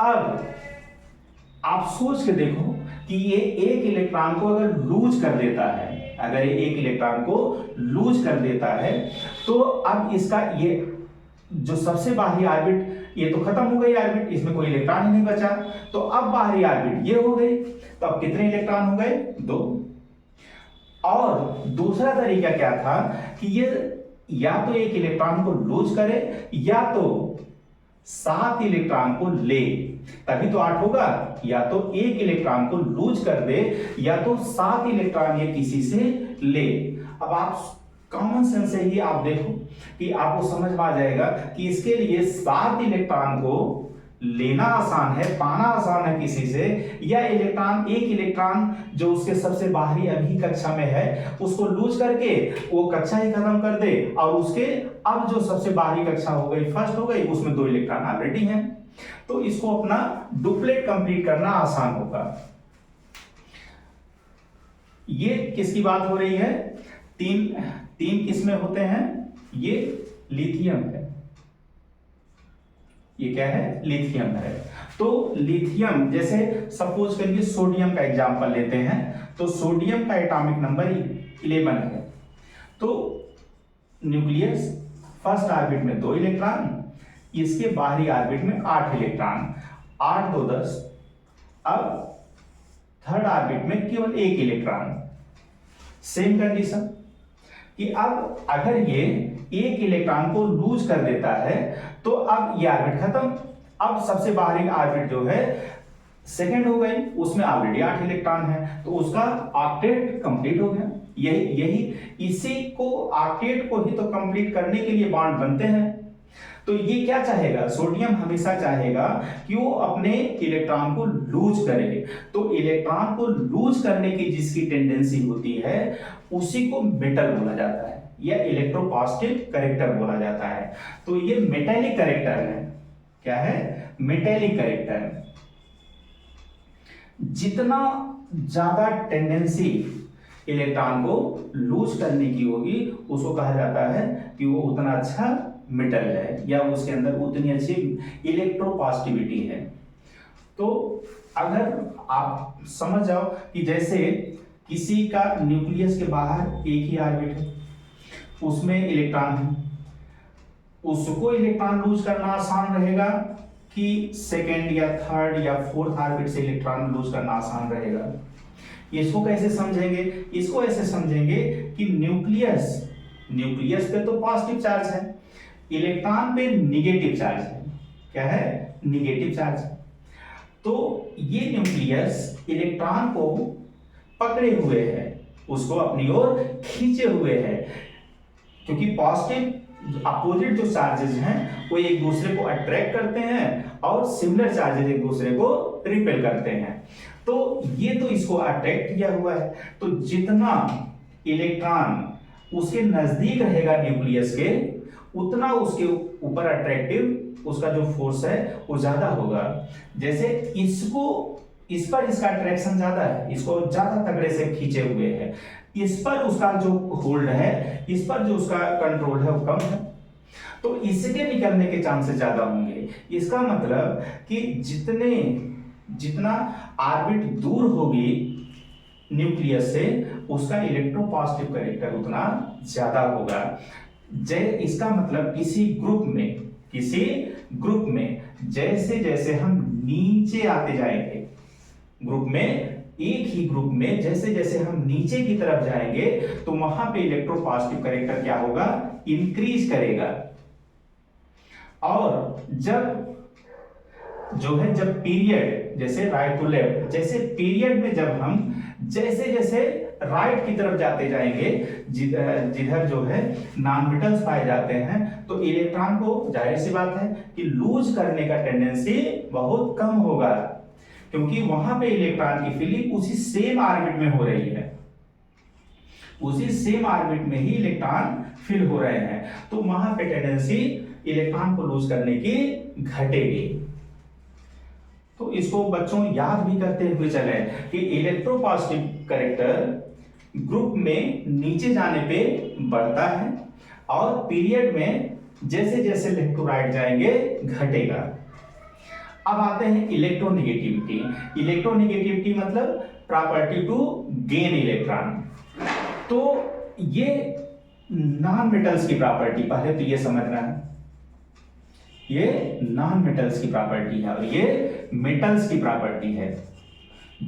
अब आप सोच के देखो कि ये 1 इलेक्ट्रॉन को अगर लूज कर देता है, अगर ये 1 इलेक्ट्रॉन को लूज कर देता है तो अब इसका ये जो सबसे बाहरी ऑर्बिट, ये तो खत्म हो गई ऑर्बिट, इसमें कोई इलेक्ट्रॉन ही नहीं बचा। तो अब बाहरी ऑर्बिट ये हो गई, तो अब कितने इलेक्ट्रॉन हो गए? 2। और दूसरा तरीका क्या था कि ये या तो 1 इलेक्ट्रॉन को लूज करे या तो 7 इलेक्ट्रॉन को ले, तभी तो 8 होगा। या तो 1 इलेक्ट्रॉन को लूज कर दे या तो 7 इलेक्ट्रॉन ये किसी से ले। अब आप कॉमन सेंस से ही आप देखो कि आपको समझ में आ जाएगा कि इसके लिए 7 इलेक्ट्रॉन को लेना आसान है, पाना आसान है किसी से, या इलेक्ट्रॉन 1 इलेक्ट्रॉन जो उसके सबसे बाहरी अभी कक्षा में है उसको लूज करके वो कक्षा ही खत्म कर दे, और उसके अब जो सबसे बाहरी कक्षा हो गई, फर्स्ट हो गई, उसमें 2 इलेक्ट्रॉन ऑलरेडी हैं। तो इसको अपना डुप्लेट कंप्लीट करना आसान होगा। ये किसकी बात हो रही है? तीन किसमें होते हैं? ये लिथियम है। ये क्या है? लिथियम है। तो लिथियम, जैसे सपोज करिए सोडियम का एग्जांपल लेते हैं, तो सोडियम का एटॉमिक नंबर 11 है। तो न्यूक्लियस फर्स्ट ऑर्बिट में 2 इलेक्ट्रॉन, इसके बाहरी ऑर्बिट में 8 इलेक्ट्रॉन, 8 2 10। अब थर्ड ऑर्बिट में केवल 1 इलेक्ट्रॉन। सेम कंडीशन कि अब अगर ये 1 इलेक्ट्रॉन को लूज कर देता है तो अब ये ऑर्बिट खत्म। अब सबसे बाहरी ऑर्बिट जो है सेकेंड हो गई, उसमें ऑलरेडी 8 इलेक्ट्रॉन है, तो उसका ऑक्टेट कंप्लीट हो गया। यही इसी को ऑक्टेट को ही तो कंप्लीट करने के लिए बॉन्ड बनते हैं। तो ये क्या चाहेगा? सोडियम हमेशा चाहेगा कि वो अपने इलेक्ट्रॉन को लूज करे। तो इलेक्ट्रॉन को लूज करने की जिसकी टेंडेंसी होती है उसी को मेटल बोला जाता है या इलेक्ट्रोपॉजिटिव कैरेक्टर बोला जाता है। तो ये मेटेलिक कैरेक्टर है। क्या है? Metallic character. जितना ज्यादा टेंडेंसी इलेक्ट्रॉन को लूज करने की होगी उसको कहा जाता है कि वो उतना अच्छा मेटल है या उसके अंदर उतनी अच्छी इलेक्ट्रोपॉजिटिविटी है। तो अगर आप समझ जाओ कि जैसे किसी का न्यूक्लियस के बाहर एक ही ऑर्बिट है, उसमें इलेक्ट्रॉन है, उसको इलेक्ट्रॉन लूज करना आसान रहेगा कि सेकेंड या थर्ड या फोर्थ ऑर्बिट से इलेक्ट्रॉन लूज करना आसान रहेगा। इसको कैसे समझेंगे? इसको ऐसे समझेंगे कि न्यूक्लियस पे तो पॉजिटिव चार्ज है, इलेक्ट्रॉन पे निगेटिव चार्ज है। क्या है? Negative charge. तो ये न्यूक्लियस इलेक्ट्रॉन को पकड़े हुए है, उसको अपनी ओर खींचे हुए है, क्योंकि पॉजिटिव अपोजिट जो चार्जेस हैं वो एक दूसरे को अट्रैक्ट करते हैं और सिमिलर चार्जेस एक दूसरे को रिपेल करते हैं। तो ये तो इसको अट्रैक्ट किया हुआ है, तो जितना इलेक्ट्रॉन उसके नजदीक रहेगा न्यूक्लियस के उतना उसके ऊपर अट्रैक्टिव उसका जो फोर्स है वो ज्यादा होगा। जैसे इस पर इसका अट्रैक्शन ज्यादा है, इसको ज्यादा तगड़े से खींचे हुए है, इस पर उसका जो होल्ड है, इस पर जो उसका कंट्रोल है वो कम है, तो इसके निकलने के चांसेस ज्यादा होंगे। इसका मतलब कि जितना ऑर्बिट दूर होगी न्यूक्लियस से उसका इलेक्ट्रोपॉजिटिव कैरेक्टर उतना ज्यादा होगा। इसका मतलब किसी ग्रुप में जैसे जैसे हम नीचे आते जाएंगे, एक ही ग्रुप में जैसे जैसे हम नीचे की तरफ जाएंगे तो वहां पे इलेक्ट्रोपॉजिटिव कैरेक्टर क्या होगा? इंक्रीज करेगा। और जब पीरियड, जैसे राइट टू लेफ्ट, जैसे पीरियड में जब हम जैसे जैसे राइट की तरफ जाते जाएंगे जिधर जो है नॉन मेटल्स पाए जाते हैं, तो इलेक्ट्रॉन को जाहिर सी बात है कि लूज करने का टेंडेंसी बहुत कम होगा, क्योंकि वहां पे इलेक्ट्रॉन की फिलिंग उसी सेम ऑर्बिट में हो रही है, उसी सेम ऑर्बिट में ही इलेक्ट्रॉन फिल हो रहे हैं, तो वहां पे टेंडेंसी इलेक्ट्रॉन को लूज करने की घटेगी। तो इसको बच्चों याद भी करते हुए चले कि इलेक्ट्रोपॉजिटिव कैरेक्टर ग्रुप में नीचे जाने पे बढ़ता है और पीरियड में जैसे जैसे लेफ्ट टू राइट जाएंगे घटेगा। अब आते हैं इलेक्ट्रोनेगेटिविटी। इलेक्ट्रोनेगेटिविटी मतलब प्रॉपर्टी टू गेन इलेक्ट्रॉन। तो ये नॉन मेटल्स की प्रॉपर्टी, पहले तो ये समझना है, ये नॉन मेटल्स की प्रॉपर्टी है और ये मेटल्स की प्रॉपर्टी है।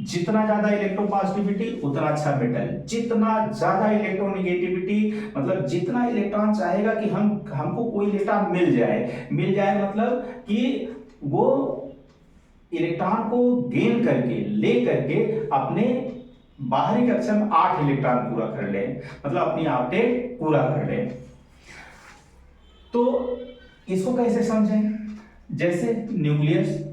जितना ज्यादा इलेक्ट्रोपॉजिटिविटी उतना अच्छा मेटल, जितना ज्यादा इलेक्ट्रोनेगेटिविटी मतलब जितना इलेक्ट्रॉन चाहेगा कि हमको कोई इलेक्ट्रॉन मिल जाए मतलब कि वो इलेक्ट्रॉन को गेन करके ले करके अपने बाहरी कक्षा में 8 इलेक्ट्रॉन पूरा कर ले, मतलब अपनी ऑक्टेट पूरा कर ले। तो इसको कैसे समझें? जैसे न्यूक्लियस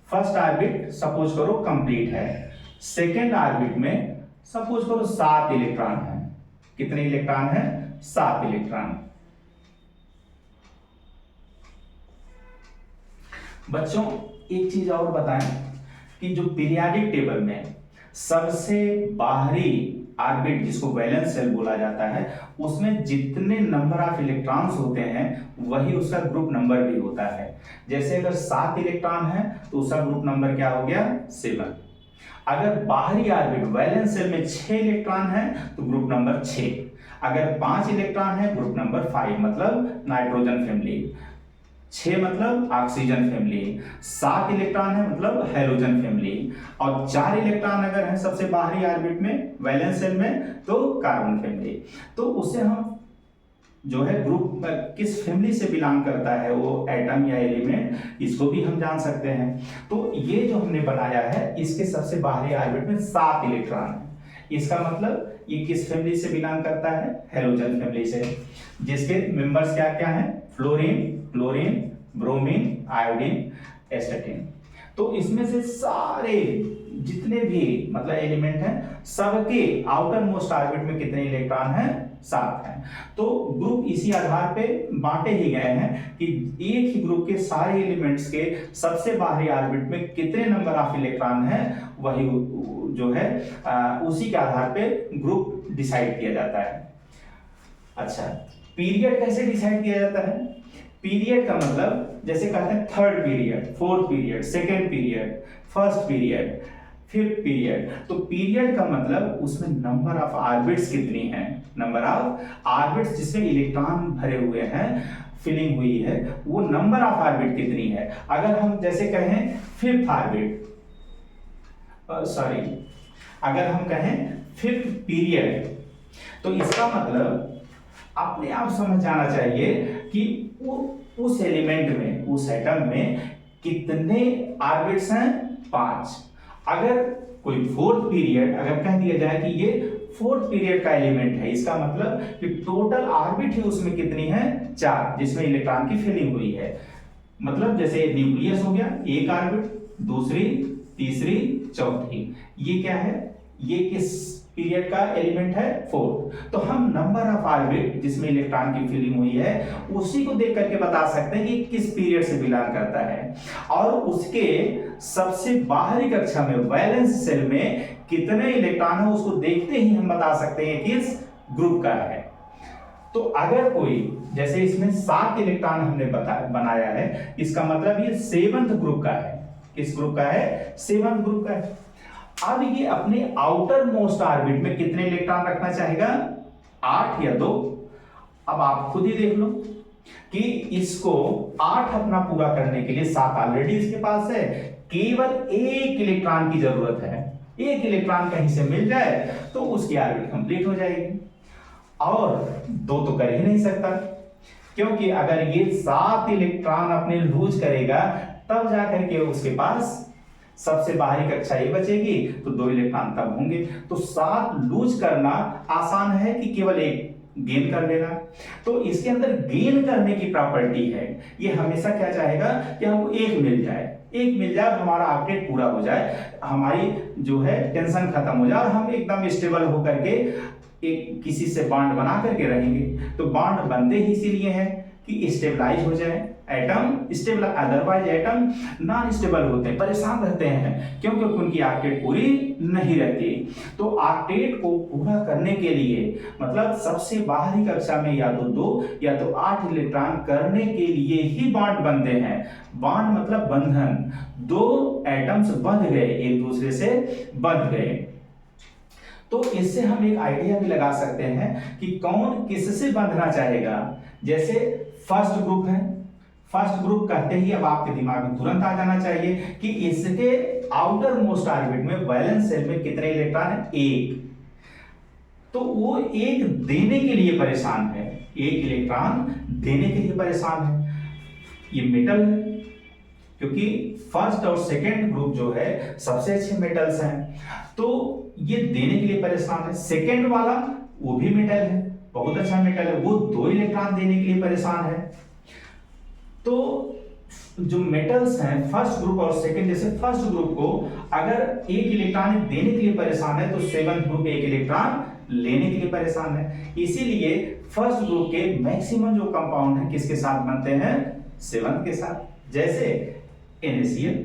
फर्स्ट ऑर्बिट सपोज करो कंप्लीट है, सेकेंड ऑर्बिट में सपोज करो 7 इलेक्ट्रॉन है। कितने इलेक्ट्रॉन है? 7 इलेक्ट्रॉन। बच्चों एक चीज और बताएं कि जो पीरियोडिक टेबल में सबसे बाहरी ऑर्बिट जिसको वैलेंस शेल बोला जाता है, उसमें जितने नंबर ऑफ इलेक्ट्रॉन्स होते हैं वही उसका ग्रुप नंबर भी होता है। जैसे अगर 7 इलेक्ट्रॉन है तो उसका ग्रुप नंबर क्या हो गया? 7। अगर बाहरी ऑर्बिट वैलेंस शेल में 6 इलेक्ट्रॉन है तो ग्रुप नंबर 6। अगर 5 इलेक्ट्रॉन है ग्रुप नंबर 5 मतलब नाइट्रोजन फैमिली, 6 मतलब ऑक्सीजन फैमिली, 7 इलेक्ट्रॉन है मतलब हैलोजन फैमिली, और 4 इलेक्ट्रॉन अगर है सबसे बाहरी ऑर्बिट में वैलेंस शेल में तो कार्बन फैमिली। तो उससे हम जो है ग्रुप किस फैमिली से बिलोंग करता है वो एटम या एलिमेंट, इसको भी हम जान सकते हैं। तो ये जो हमने बनाया है इसके सबसे बाहरी ऑर्बिट में 7 इलेक्ट्रॉन है। इसका मतलब ये किस फैमिली से बिलोंग करता है? हैलोजन फैमिली से, जिसके मेंबर्स क्या क्या हैं? Fluorine, chlorine, bromine, iodine, एस्टेटिन। तो इसमें से सारे जितने भी मतलब एलिमेंट हैं सबके आउटर मोस्ट ऑर्बिट में कितने इलेक्ट्रॉन हैं? 7 हैं। तो ग्रुप इसी आधार पे बांटे ही गए हैं कि एक ही ग्रुप के सारे एलिमेंट्स के सबसे बाहरी ऑर्बिट में कितने नंबर ऑफ इलेक्ट्रॉन हैं, वही जो है उसी के आधार पे ग्रुप डिसाइड किया जाता है। अच्छा, पीरियड कैसे डिसाइड किया जाता है? पीरियड का मतलब जैसे कहते हैं third period, fourth period, second period, first period, fifth period. तो पीरियड का मतलब उसमें नंबर ऑफ ऑर्बिट्स कितनी है, नंबर ऑफ ऑर्बिट्स जिसमें इलेक्ट्रॉन भरे हुए हैं, फिलिंग हुई है, वो नंबर ऑफ ऑर्बिट कितनी है। अगर हम जैसे कहें फिफ्थ ऑर्बिट, अगर हम कहें फिफ्थ पीरियड, तो इसका मतलब अपने आप समझ जाना चाहिए कि उस एलिमेंट में, उस एटम में कितने ऑर्बिट्स हैं? 5। अगर कोई फोर्थ पीरियड अगर कह दिया जाए कि ये फोर्थ पीरियड का एलिमेंट है, इसका मतलब कि टोटल ऑर्बिट ही उसमें कितनी है? 4, जिसमें इलेक्ट्रॉन की फिलिंग हुई है। मतलब जैसे न्यूक्लियस हो गया, एक ऑर्बिट, दूसरी, तीसरी, चौथी। ये क्या है? ये किस पीरियड का एलिमेंट है? 4। तो हम नंबर ऑफ ऑर्बिट जिसमें इलेक्ट्रॉन की फिलिंग हुई है उसी को देख करके बता सकते हैं कि किस पीरियड से बिलोंग करता है। और उसके सबसे बाहरी कक्षा में वैलेंस शेल में कितने इलेक्ट्रॉन है उसको देखते ही हम बता सकते हैं किस ग्रुप का है। तो अगर कोई जैसे इसमें 7 इलेक्ट्रॉन हमने बनाया है, इसका मतलब ये 7th ग्रुप का है। किस ग्रुप का है? 7th ग्रुप का है। अब ये अपने आउटर मोस्ट ऑर्बिट में कितने इलेक्ट्रॉन रखना चाहेगा? 8 या 2। अब आप खुद ही देख लो कि इसको 8 अपना पूरा करने के लिए 7 ऑलरेडी इसके पास है, केवल 1 इलेक्ट्रॉन की जरूरत है। 1 इलेक्ट्रॉन कहीं से मिल जाए तो उसकी ऑर्बिट कंप्लीट हो जाएगी। और 2 तो कर ही नहीं सकता, क्योंकि अगर ये 7 इलेक्ट्रॉन अपने लूज करेगा तब जाकर के उसके पास सबसे बाहरी कक्षा ये बचेगी, तो 2 इलेक्ट्रॉन तब होंगे। तो 7 लूज करना आसान है कि केवल एक गेन कर लेना। तो इसके अंदर गेन करने की प्रॉपर्टी है, ये हमेशा क्या चाहेगा कि हमको एक मिल जाए, एक मिल जाए, हमारा ऑक्टेट पूरा हो जाए, हमारी जो है टेंशन खत्म हो जाए और हम एकदम स्टेबल होकर के एक किसी से बॉन्ड बना करके रहेंगे। तो बॉन्ड बनते ही इसीलिए है कि स्टेबलाइज हो जाए atom, stable, otherwise atom non stable होते हैं, परेशान रहते हैं, क्योंकि उनकी ऑक्टेट पूरी नहीं रहती। तो ऑक्टेट को पूरा करने के लिए मतलब सबसे बाहरी कक्षा में या तो 2 या तो 8 इलेक्ट्रॉन करने के लिए ही बॉन्ड बनते हैं। बॉन्ड मतलब बंधन, 2 एटम्स बंध गए, एक दूसरे से बंध गए। तो इससे हम एक आइडिया भी लगा सकते हैं कि कौन किससे बंधना चाहेगा। जैसे फर्स्ट ग्रुप है, फर्स्ट ग्रुप कहते ही अब आपके दिमाग में तुरंत आ जाना चाहिए कि इसके आउटर मोस्ट ऑर्बिट में वैलेंस शेल में कितने इलेक्ट्रॉन है, 1। तो वो एक देने के लिए परेशान है, 1 इलेक्ट्रॉन देने के लिए परेशान है। ये मेटल है, क्योंकि फर्स्ट और सेकेंड ग्रुप जो है सबसे अच्छे मेटल्स हैं, तो ये देने के लिए परेशान है। सेकेंड वाला वो भी मेटल है, बहुत अच्छा मेटल है, वो 2 इलेक्ट्रॉन देने के लिए परेशान है। तो जो मेटल्स हैं फर्स्ट ग्रुप और सेकेंड, जैसे फर्स्ट ग्रुप को अगर 1 इलेक्ट्रॉन देने के लिए परेशान है, तो सेवंथ ग्रुप 1 इलेक्ट्रॉन लेने के लिए परेशान है। इसीलिए फर्स्ट ग्रुप के मैक्सिमम जो कंपाउंड है किसके साथ बनते हैं, सेवंथ के साथ, जैसे NaCl।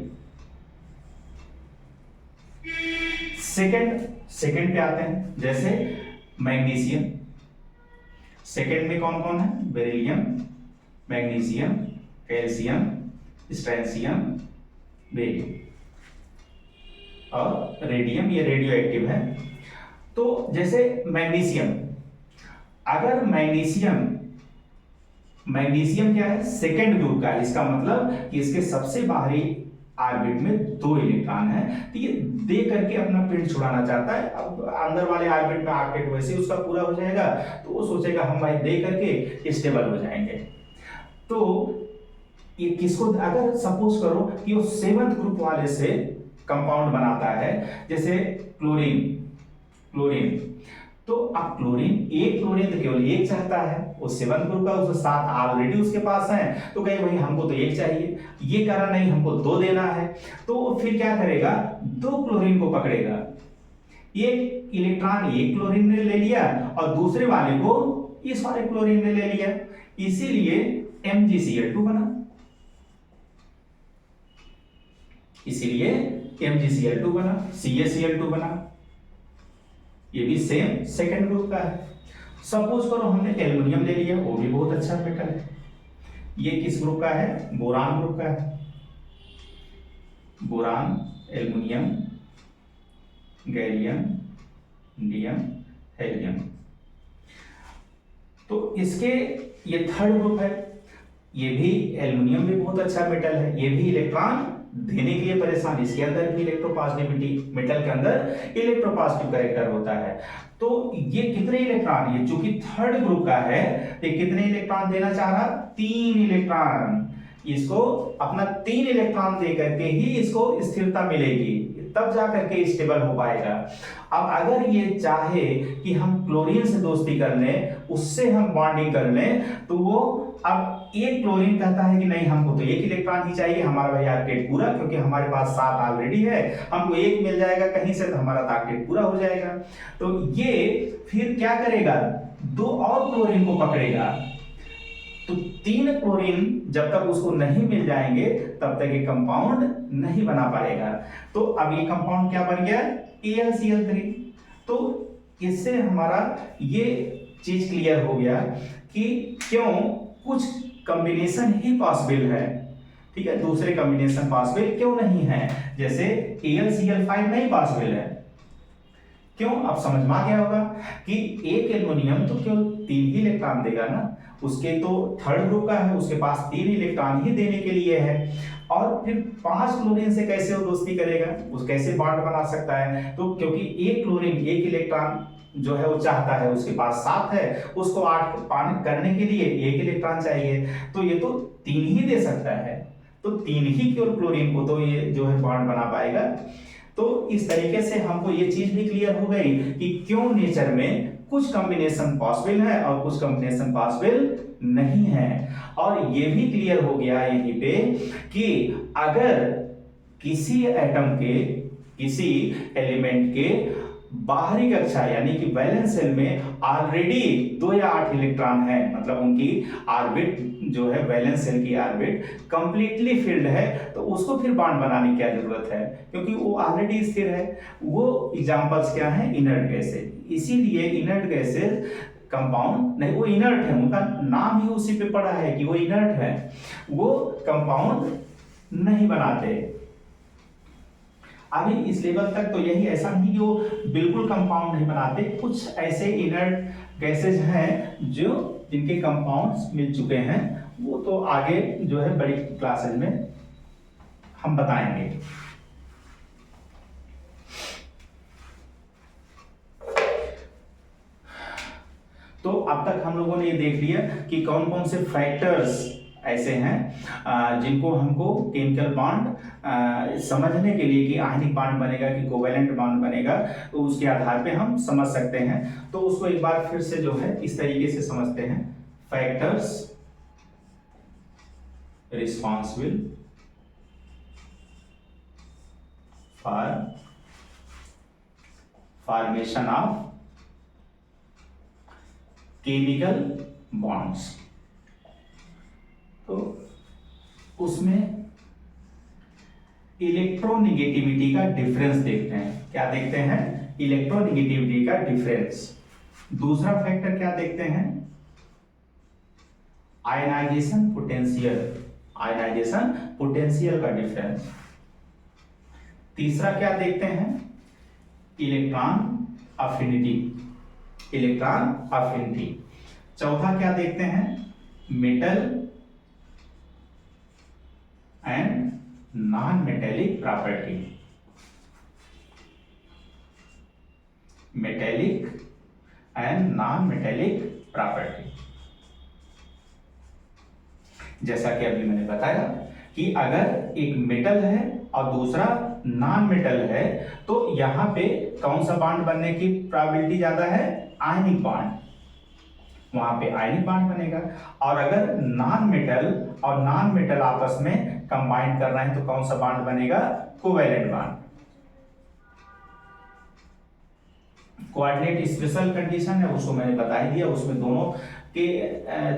सेकेंड पे आते हैं, जैसे मैग्नीशियम। सेकेंड में कौन कौन है, beryllium, magnesium, calcium, strontium, barium और रेडियम, ये रेडियो एक्टिव है। तो जैसे मैग्नीशियम, अगर मैग्नीशियम क्या है, सेकेंड ग्रुप का है, इसका मतलब कि इसके सबसे बाहरी ऑर्बिट में 2 इलेक्ट्रॉन है, तो ये दे करके अपना पिंड छुड़ाना चाहता है। अब अंदर वाले ऑर्बिट में ऑक्टेट वैसे उसका पूरा हो जाएगा, तो वो सोचेगा हम भाई दे करके स्टेबल हो जाएंगे। तो ये किसको, अगर सपोज करो कि वो 7th ग्रुप वाले से कंपाउंड बनाता है, जैसे क्लोरीन, तो अब एक क्लोरीन तो केवल 1 चाहता है, वो 7th ग्रुप का, उसको 7 ऑलरेडी उसके पास है, तो कहे भाई हमको तो 1 चाहिए, ये करा नहीं, हमको 2 देना है। तो फिर क्या करेगा, 2 क्लोरीन को पकड़ेगा, एक इलेक्ट्रॉन 1 क्लोरीन ने ले लिया और दूसरे वाले को इस वाले क्लोरीन ने ले लिया, इसीलिए MgCl2 बना, MgCl2 बना, CaCl2 बना। ये भी सेम सेकेंड ग्रुप का है। सपोज करो हमने एल्युमिनियम ले लिया, वो भी बहुत अच्छा मेटल है। ये किस ग्रुप का है, बोरान ग्रुप का है। Boron, aluminium, gallium, indium, helium. तो इसके ये थर्ड ग्रुप है, ये भी एल्युमिनियम भी बहुत अच्छा मेटल है, ये भी इलेक्ट्रॉन देने के लिए परेशान, इसके अंदर भी इलेक्ट्रोपॉजिटिविटी, मेटल के अंदर इलेक्ट्रोपॉजिटिव कैरेक्टर होता है। तो ये कितने इलेक्ट्रॉन, ये चूंकि थर्ड ग्रुप का है, तो कितने इलेक्ट्रॉन देना चाह रहा, 3 इलेक्ट्रॉन। इसको अपना 3 इलेक्ट्रॉन दे करके ही इसको स्थिरता मिलेगी, तब जा करके स्टेबल हो पाएगा। अब अगर ये चाहे कि हम क्लोरीन से दोस्ती कर लें, उससे हम बॉन्डिंग कर लें, तो वो अब एक क्लोरीन कहता है कि नहीं हमको तो 1 इलेक्ट्रॉन ही चाहिए, हमारा भाई ऑक्टेट पूरा, क्योंकि हमारे पास 7 ऑलरेडी है, हमको 1 मिल जाएगा कहीं से तो हमारा ऑक्टेट पूरा हो जाएगा। तो ये फिर क्या करेगा, 2 और क्लोरीन को पकड़ेगा, तो 3 क्लोरीन जब तक उसको नहीं मिल जाएंगे तब तक ये कंपाउंड नहीं बना पाएगा। तो अब ये कंपाउंड क्या बन गया, AlCl3। तो इससे हमारा ये चीज क्लियर हो गया कि क्यों कुछ कॉम्बिनेशन ही पॉसिबल है, ठीक है, दूसरे कॉम्बिनेशन पॉसिबल क्यों नहीं है, जैसे AlCl5 नहीं पॉसिबल है। क्यों, अब समझ में आ गया होगा कि एक एल्युमिनियम तो केवल 3 ही इलेक्ट्रॉन देगा ना, उसके तो थर्ड ग्रुप का है, उसके पास 3 इलेक्ट्रॉन ही देने के लिए है, और फिर 5 क्लोरीन से कैसे वो दोस्ती करेगा, उस कैसे बॉन्ड बना सकता है। तो क्योंकि एक क्लोरीन 1 इलेक्ट्रॉन जो है वो चाहता है, उसके पास 7 है, उसको 8 पानी करने के लिए 1 इलेक्ट्रॉन चाहिए, तो ये तो 3 ही दे सकता है। तो 3 ही केवल क्लोरीन को तो ये जो है बॉन्ड बना पाएगा। तो इस तरीके से हमको ये चीज भी क्लियर हो गई कि क्यों नेचर में कुछ कॉम्बिनेशन पॉसिबल है और कुछ कॉम्बिनेशन पॉसिबल नहीं है। और ये भी क्लियर हो गया यहीं पे कि अगर किसी एटम के, किसी एलिमेंट के बाहरी कक्षा यानी कि वैलेंस शेल में ऑलरेडी 2 या 8 इलेक्ट्रॉन है, मतलब उनकी ऑर्बिट जो है वैलेंस शेल की ऑर्बिट कंप्लीटली फिल्ड है, तो उसको फिर बॉन्ड बनाने की क्या जरूरत है, क्योंकि वो ऑलरेडी स्थिर है। वो एग्जांपल्स क्या है, इनर्ट गैसेज। इसीलिए इनर्ट गैसेज कंपाउंड नहीं, वो इनर्ट है, उनका नाम ही उसी पे पड़ा है कि वो इनर्ट है, वो कंपाउंड नहीं बनाते। अभी इस लेवल तक तो यही, ऐसा नहीं कि वो बिल्कुल कंपाउंड नहीं बनाते, कुछ ऐसे इनर्ट गैसेज हैं जो जिनके कंपाउंड्स मिल चुके हैं, वो तो आगे जो है बड़ी क्लासेज में हम बताएंगे। तो अब तक हम लोगों ने ये देख लिया कि कौन कौन से फैक्टर्स ऐसे हैं जिनको हमको केमिकल बॉन्ड समझने के लिए कि आयनिक बॉन्ड बनेगा कि कोवेलेंट बॉन्ड बनेगा, तो उसके आधार पे हम समझ सकते हैं। तो उसको एक बार फिर से जो है इस तरीके से समझते हैं। Factors responsible for formation of chemical bonds. तो उसमें इलेक्ट्रोनिगेटिविटी का डिफरेंस देखते हैं। क्या देखते हैं? इलेक्ट्रोनिगेटिविटी का डिफरेंस। दूसरा फैक्टर क्या देखते हैं? आयनाइजेशन पोटेंशियल, आयनाइजेशन पोटेंशियल का डिफरेंस। तीसरा क्या देखते हैं? Electron affinity, electron affinity. चौथा क्या देखते हैं? Metal and non metallic property, metallic and non metallic property. जैसा कि अभी मैंने बताया कि अगर एक मेटल है और दूसरा नॉन मेटल है, तो यहां पे कौन सा बॉन्ड बनने की प्रोबेबिलिटी ज्यादा है? आयनिक बॉन्ड, वहां पे आयनिक बॉन्ड बनेगा। और अगर नॉन मेटल और नॉन मेटल आपस में कंबाइन कर रहे हैं तो कौन सा बॉन्ड बनेगा? Covalent bond. Coordinate special condition है, उसको मैंने बता ही दिया, उसमें दोनों के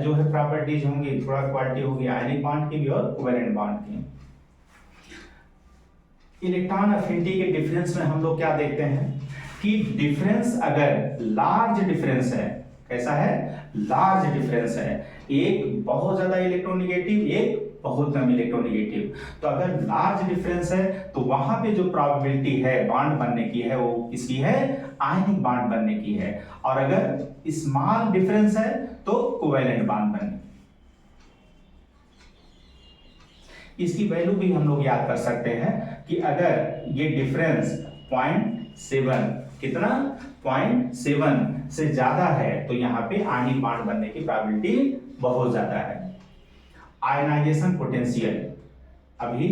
जो है प्रॉपर्टीज होंगी, थोड़ा क्वालिटी होगी आयनिक बॉन्ड की भी और कोवैलेंट बॉन्ड की। इलेक्ट्रॉन अफिनिटी के डिफरेंस में हम लोग क्या देखते हैं कि डिफरेंस अगर लार्ज डिफरेंस है, कैसा है? लार्ज डिफरेंस है, एक बहुत ज्यादा इलेक्ट्रोनिगेटिव, एक बहुत कम इलेक्ट्रोनिगेटिव। तो अगर लार्ज डिफरेंस है तो वहां पे जो प्रोबेबिलिटी है बॉन्ड बनने की है वो किसकी है? आयनिक बॉन्ड बनने की है। और अगर स्मॉल डिफरेंस है तो कोवैलेंट बॉन्ड बनने की। इसकी वैल्यू भी हम लोग याद कर सकते हैं कि अगर ये डिफरेंस 0.7, कितना? 0.7 से ज्यादा है तो यहाँ पे आयनिक बॉन्ड बनने की प्रोबेबिलिटी बहुत ज्यादा है। आयनाइजेशन पोटेंशियल, अभी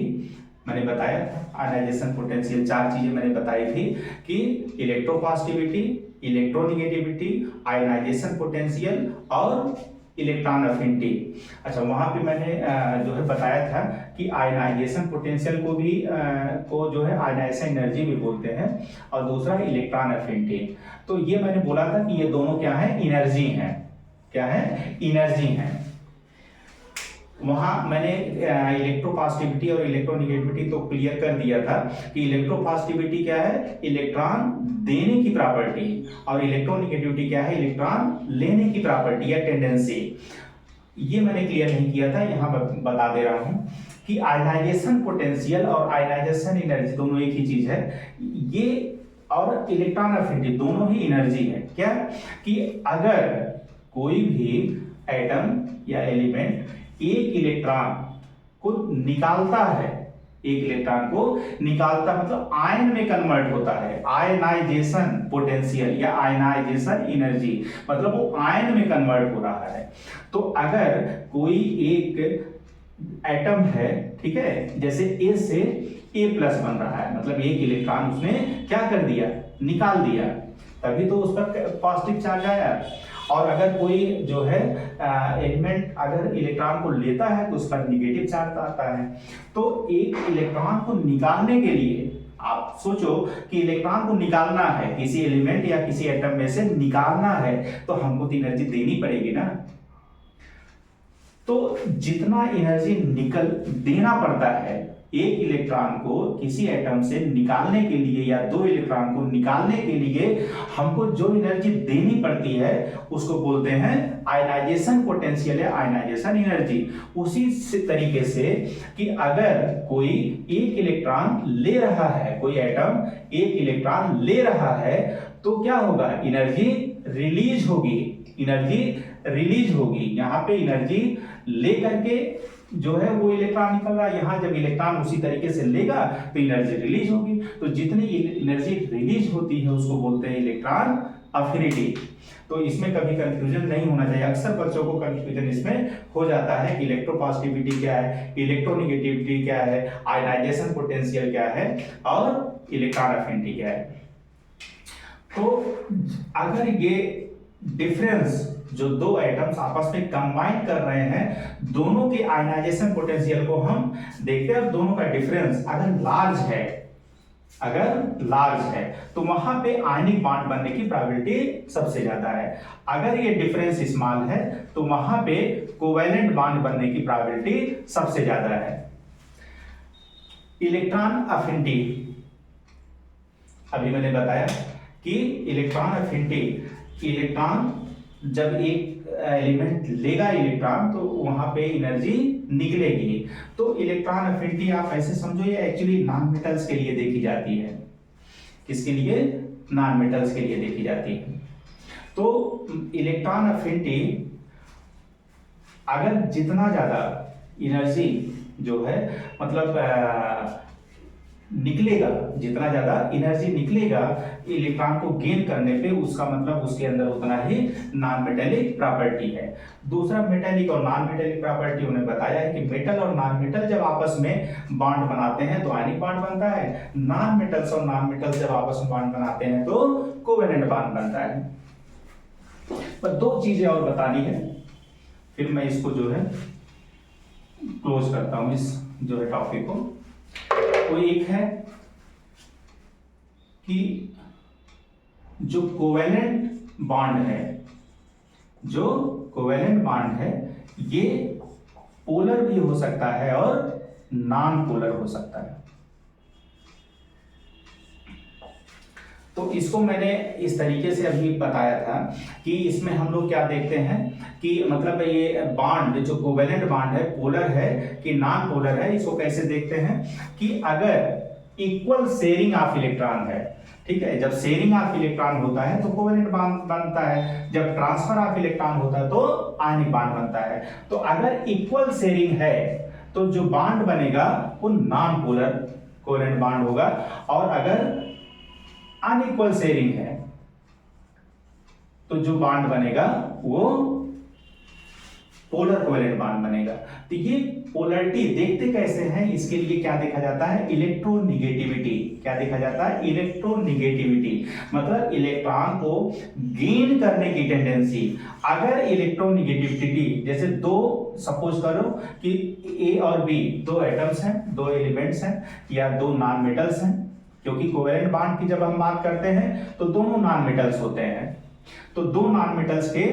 मैंने बताया था आयनाइजेशन पोटेंशियल, 4 चीजें मैंने बताई थी कि इलेक्ट्रोपॉजिटिविटी, इलेक्ट्रोनिगेटिविटी, आयनाइजेशन पोटेंशियल और इलेक्ट्रॉन अफिनिटी। अच्छा, वहां पे मैंने जो है बताया था कि आयनाइजेशन पोटेंशियल को भी को जो है आयनाइजेशन एनर्जी भी बोलते हैं, और दूसरा इलेक्ट्रॉन अफिनिटी। तो ये मैंने बोला था कि ये दोनों क्या है? एनर्जी हैं। क्या है? एनर्जी हैं। वहां मैंने इलेक्ट्रोपॉजिटिविटी और इलेक्ट्रोनिगेटिविटी तो क्लियर कर दिया था कि इलेक्ट्रोपॉजिटिविटी क्या है? इलेक्ट्रॉन देने की प्रॉपर्टी, और इलेक्ट्रोनिगेटिविटी क्या है? इलेक्ट्रॉन लेने की प्रॉपर्टी या टेंडेंसी। ये मैंने क्लियर नहीं किया था, यहां बता दे रहा हूं कि आयनाइजेशन पोटेंशियल और आयनाइजेशन एनर्जी दोनों एक ही चीज है। ये और इलेक्ट्रॉन अफिनिटी दोनों ही एनर्जी है। क्या कि अगर कोई भी एटम या एलिमेंट एक इलेक्ट्रॉन को निकालता है, एक इलेक्ट्रॉन को निकालता मतलब आयन में कन्वर्ट होता है, आयनाइजेशन पोटेंशियल या आयनाइजेशन एनर्जी, मतलब वो आयन में कन्वर्ट हो रहा है। तो अगर कोई एक एटम है, ठीक है, जैसे ए से ए प्लस बन रहा है, मतलब एक इलेक्ट्रॉन उसने क्या कर दिया, निकाल दिया, तभी तो उस पर पॉजिटिव चार्ज आया। और अगर कोई जो है एलिमेंट अगर इलेक्ट्रॉन को लेता है तो उस पर निगेटिव चार्ज आता है। तो एक इलेक्ट्रॉन को निकालने के लिए आप सोचो कि इलेक्ट्रॉन को निकालना है, किसी एलिमेंट या किसी एटम में से निकालना है, तो हमको तो एनर्जी देनी पड़ेगी ना। तो जितना एनर्जी निकल देना पड़ता है एक इलेक्ट्रॉन को किसी एटम से निकालने के लिए या दो इलेक्ट्रॉन को निकालने के लिए हमको जो एनर्जी देनी पड़ती है उसको बोलते हैं आयनाइजेशन पोटेंशियल या आयनाइजेशन एनर्जी। उसी तरीके से कि अगर कोई एक इलेक्ट्रॉन ले रहा है, कोई एटम एक इलेक्ट्रॉन ले रहा है, तो क्या होगा, एनर्जी रिलीज होगी, एनर्जी रिलीज होगी। यहाँ पे एनर्जी ले करके जो है वो इलेक्ट्रॉन निकल रहा है, यहाँ जब इलेक्ट्रॉन उसी तरीके से लेगा तो एनर्जी रिलीज होगी। तो जितनी एनर्जी रिलीज होती है उसको बोलते हैं इलेक्ट्रॉन अफिनिटी। तो इसमें कभी कंफ्यूजन नहीं होना चाहिए, अक्सर बच्चों को कंफ्यूजन इसमें हो जाता है कि इलेक्ट्रोपॉजिटिविटी क्या है, इलेक्ट्रोनेगेटिविटी क्या है, आयनाइजेशन पोटेंशियल क्या है और इलेक्ट्रॉन अफिनिटी क्या है। तो अगर ये डिफरेंस जो दो एटम्स आपस में कंबाइन कर रहे हैं, दोनों के आयनाइजेशन पोटेंशियल को हम देखते हैं, दोनों का डिफरेंस अगर लार्ज है तो वहां पे आयनिक बॉन्ड बनने की प्रोबेबिलिटी सबसे ज्यादा है। अगर ये डिफरेंस स्मॉल है तो वहां पे कोवैलेंट बॉन्ड बनने की प्रोबेबिलिटी सबसे ज्यादा है। इलेक्ट्रॉन अफिनिटी, अभी मैंने बताया कि इलेक्ट्रॉन अफिनिटी, इलेक्ट्रॉन जब एक एलिमेंट लेगा इलेक्ट्रॉन तो वहां पे एनर्जी निकलेगी। तो इलेक्ट्रॉन अफिनिटी आप ऐसे समझो ये एक्चुअली नॉन मेटल्स के लिए देखी जाती है। किसके लिए? नॉन मेटल्स के लिए देखी जाती है। तो इलेक्ट्रॉन अफिनिटी अगर जितना ज्यादा एनर्जी जो है मतलब निकलेगा, जितना ज्यादा एनर्जी निकलेगा इलेक्ट्रॉन को गेन करने पे, उसका मतलब उसके अंदर उतना ही नॉन मेटेलिक प्रॉपर्टी है। दूसरा मेटेलिक और नॉन मेटेलिक प्रॉपर्टी उन्हें बताया है कि मेटल और नॉन मेटल जब आपस में बॉन्ड बनाते हैं तो आयनिक बॉन्ड बनता है, नॉन मेटल्स और नॉन मेटल्स जब आपस में बॉन्ड बनाते हैं तो कोवेलेंट बॉन्ड बनता है। पर दो चीजें और बतानी है, फिर मैं इसको जो है क्लोज करता हूं इस जो है टॉपिक को। तो एक है कि जो कोवेलेंट बॉन्ड है, जो कोवेलेंट बॉन्ड है ये पोलर भी हो सकता है और नॉन पोलर हो सकता है। तो इसको मैंने इस तरीके से अभी बताया था कि इसमें हम लोग क्या देखते हैं कि मतलब ये बॉन्ड जो कोवेलेंट बॉन्ड है पोलर है कि नॉन पोलर है, इसको कैसे देखते हैं कि अगर इक्वल शेयरिंग ऑफ इलेक्ट्रॉन है, ठीक है, जब शेयरिंग ऑफ इलेक्ट्रॉन होता है तो कोवेलेंट बॉन्ड बनता है, जब ट्रांसफर ऑफ इलेक्ट्रॉन होता है तो आयनिक बॉन्ड बनता है। तो अगर इक्वल शेयरिंग है तो जो बॉन्ड बनेगा वो नॉन पोलर कोवेलेंट बॉन्ड होगा, और अगर अनइक्वल शेयरिंग है तो जो बॉन्ड बनेगा वो पोलर कोवेलेंट बॉन्ड बनेगा। तो ये पोलरिटी देखते कैसे हैं, इसके लिए क्या देखा जाता है, इलेक्ट्रोनिगेटिविटी। क्या देखा जाता है? इलेक्ट्रोनिगेटिविटी, मतलब इलेक्ट्रॉन को गेन करने की टेंडेंसी। अगर इलेक्ट्रोनिगेटिविटी जैसे दो, सपोज करो कि ए और बी दो एटम्स हैं, दो एलिमेंट्स हैं या दो नॉन मेटल्स हैं, क्योंकि कोवेलेंट बॉन्ड की जब हम बात करते हैं तो दोनों नॉन मेटल्स होते हैं। तो दो नॉन मेटल्स के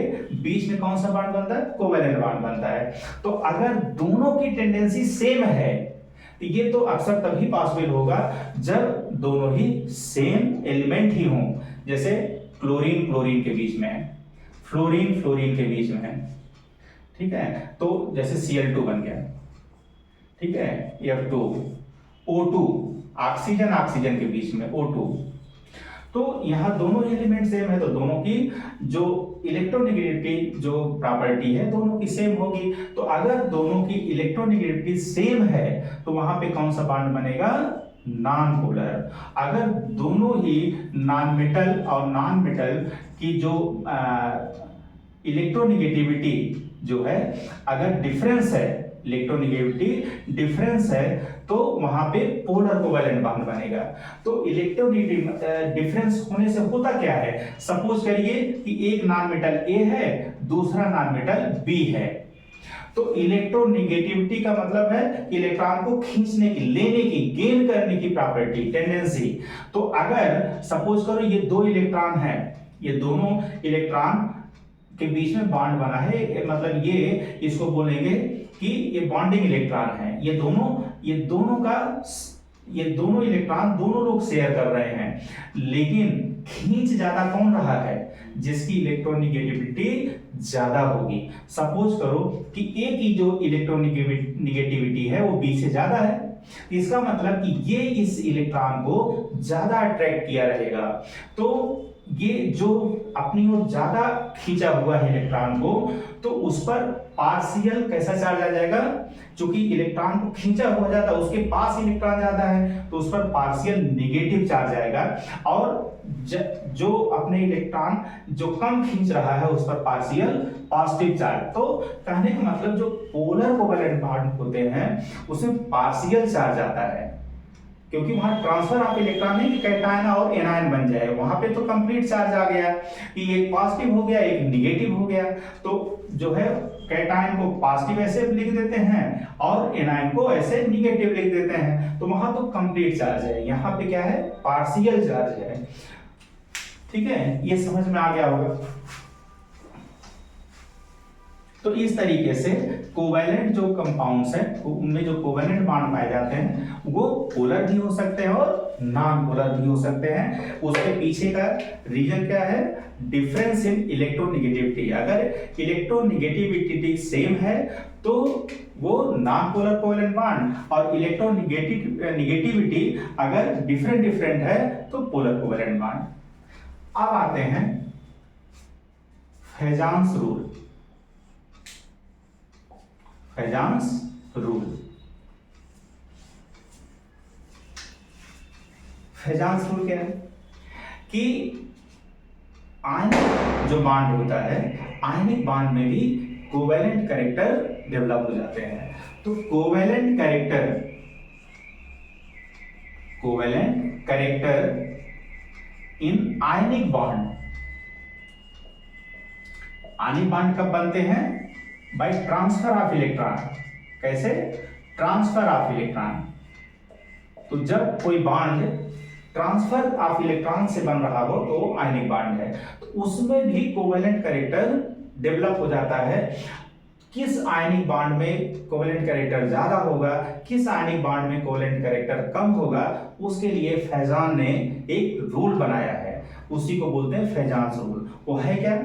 बीच में कौन सा बॉन्ड बनता है? कोवेलेंट बॉन्ड बनता है। तो अगर दोनों की टेंडेंसी सेम है तो ये तो अक्सर तभी पॉसिबल होगा जब दोनों ही सेम एलिमेंट ही हों। जैसे क्लोरीन क्लोरीन के बीच में है, फ्लोरीन फ्लोरीन के बीच में है, ठीक है, तो जैसे Cl2 बन गया, ठीक है, F2, O2, ऑक्सीजन ऑक्सीजन के बीच में O2। तो यहां दोनों एलिमेंट सेम है तो दोनों की जो इलेक्ट्रोनेगेटिविटी जो प्रॉपर्टी है दोनों की सेम होगी। तो अगर दोनों की इलेक्ट्रोनेगेटिविटी सेम है तो वहां पे कौन सा बॉन्ड बनेगा? Non polar. अगर दोनों ही नॉन मेटल और नॉन मेटल की जो इलेक्ट्रोनेगेटिविटी जो है अगर डिफरेंस है इलेक्ट्रोनेगेटिविटी डिफरेंस है तो वहां पे पोलर कोवैलेंट बॉन्ड बनेगा। तो इलेक्ट्रोनेगेटिव डिफरेंस होने से होता क्या है, सपोज करिए कि एक नॉन मेटल ए है, दूसरा नॉन मेटल बी है, तो इलेक्ट्रोनेगेटिविटी का मतलब है इलेक्ट्रॉन को खींचने की, लेने की, गेन करने की प्रॉपर्टी, टेंडेंसी। तो अगर सपोज करो ये दो इलेक्ट्रॉन है, ये दोनों इलेक्ट्रॉन के बीच में बॉन्ड बना है, मतलब ये इसको बोलेंगे कि ये बॉन्डिंग इलेक्ट्रॉन है, ये दोनों इलेक्ट्रॉन दोनों लोग शेयर कर रहे हैं, लेकिन खींच ज्यादा कौन रहा है, जिसकी इलेक्ट्रोनेगेटिविटी ज्यादा होगी। सपोज करो कि ए की जो इलेक्ट्रोनेगेटिविटी है वो बी से ज्यादा है, इसका मतलब कि ये इस इलेक्ट्रॉन को ज्यादा अट्रैक्ट किया रहेगा। तो ये जो अपनी ओर ज्यादा खींचा हुआ है इलेक्ट्रॉन को, तो उस पर पार्शियल कैसा चार्ज आ जाएगा, क्योंकि इलेक्ट्रॉन को खींचा हुआ जाता है, उसके पास इलेक्ट्रॉन ज्यादा है तो उस पर पार्शियल नेगेटिव चार्ज आएगा, और जो अपने इलेक्ट्रॉन जो कम खींच रहा है उस पर पार्शियल पॉजिटिव चार्ज। तो कहने का मतलब जो पोलर कोवैलेंट बॉन्ड होते हैं उसमें पार्शियल चार्ज आता है, क्योंकि वहां ट्रांसफर ऑफ इलेक्ट्रॉन नहीं कि कैटायन और एनायन बन जाए, वहां पे तो कंप्लीट चार्ज आ गया कि एक पॉजिटिव हो गया एक निगेटिव हो गया। तो जो है कैटायन को पॉजिटिव ऐसे लिख देते हैं और एनायन को ऐसे निगेटिव लिख देते हैं, तो वहां तो कंप्लीट चार्ज है, यहाँ पे क्या है, पार्शियल चार्ज है। ठीक है, ये समझ में आ गया होगा। तो इस तरीके से कोवैलेंट जो कंपाउंड्स हैं उनमें जो कोवैलेंट बॉन्ड पाए जाते हैं वो पोलर भी हो सकते हैं और नॉन पोलर भी हो सकते हैं। उसके पीछे का रीजन क्या है, डिफरेंस इन इलेक्ट्रोनेगेटिविटी। अगर इलेक्ट्रोनेगेटिविटी सेम है तो वो नॉन पोलर कोवैलेंट बॉन्ड, और इलेक्ट्रोनेगेटिविटी अगर डिफरेंट है तो पोलर कोवैलेंट बॉन्ड। अब आते हैं फेजांस रूल। फेजांस रूल, फेजांस रूल क्या है कि आयनिक जो बॉन्ड होता है, आयनिक बॉन्ड में भी कोवैलेंट कैरेक्टर डेवलप हो जाते हैं। तो covalent character in ionic bond, ionic bond कब बनते हैं, बाय ट्रांसफर ऑफ इलेक्ट्रॉन। कैसे, ट्रांसफर ऑफ इलेक्ट्रॉन। तो जब कोई बॉन्ड ट्रांसफर ऑफ इलेक्ट्रॉन से बन रहा हो तो आयनिक बॉन्ड है, तो उसमें भी कोवैलेंट कैरेक्टर डेवलप हो जाता है। किस आयनिक बॉन्ड में कोवैलेंट कैरेक्टर ज्यादा होगा, किस आयनिक बॉन्ड में कोवैलेंट कैरेक्टर कम होगा, उसके लिए फेजान ने एक रूल बनाया है, उसी को बोलते हैं फेजांस रूल। वो है क्या,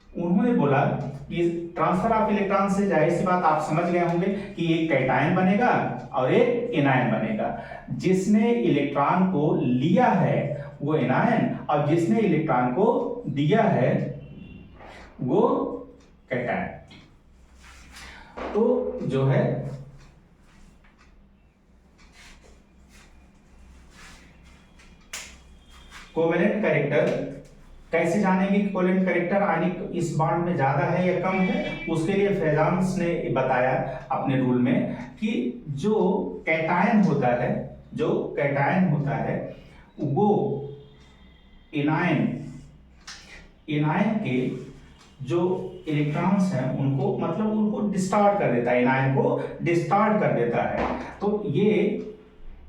उन्होंने बोला कि ट्रांसफर ऑफ इलेक्ट्रॉन से जाहिर सी बात आप समझ गए होंगे कि एक कैटायन बनेगा और एक एनायन बनेगा। जिसने इलेक्ट्रॉन को लिया है वो एनायन, और जिसने इलेक्ट्रॉन को दिया है वो कैटायन। तो जो है कोवैलेंट कैरेक्टर कैसे जानेंगे कि कोवैलेंट कैरेक्टर आयनिक इस बॉन्ड में ज्यादा है या कम है, उसके लिए फेजांस ने बताया अपने रूल में कि जो कैटायन होता है वो एनायन के जो इलेक्ट्रॉन्स हैं उनको डिस्टार्ट कर देता है, एनायन को डिस्टार्ट कर देता है। तो ये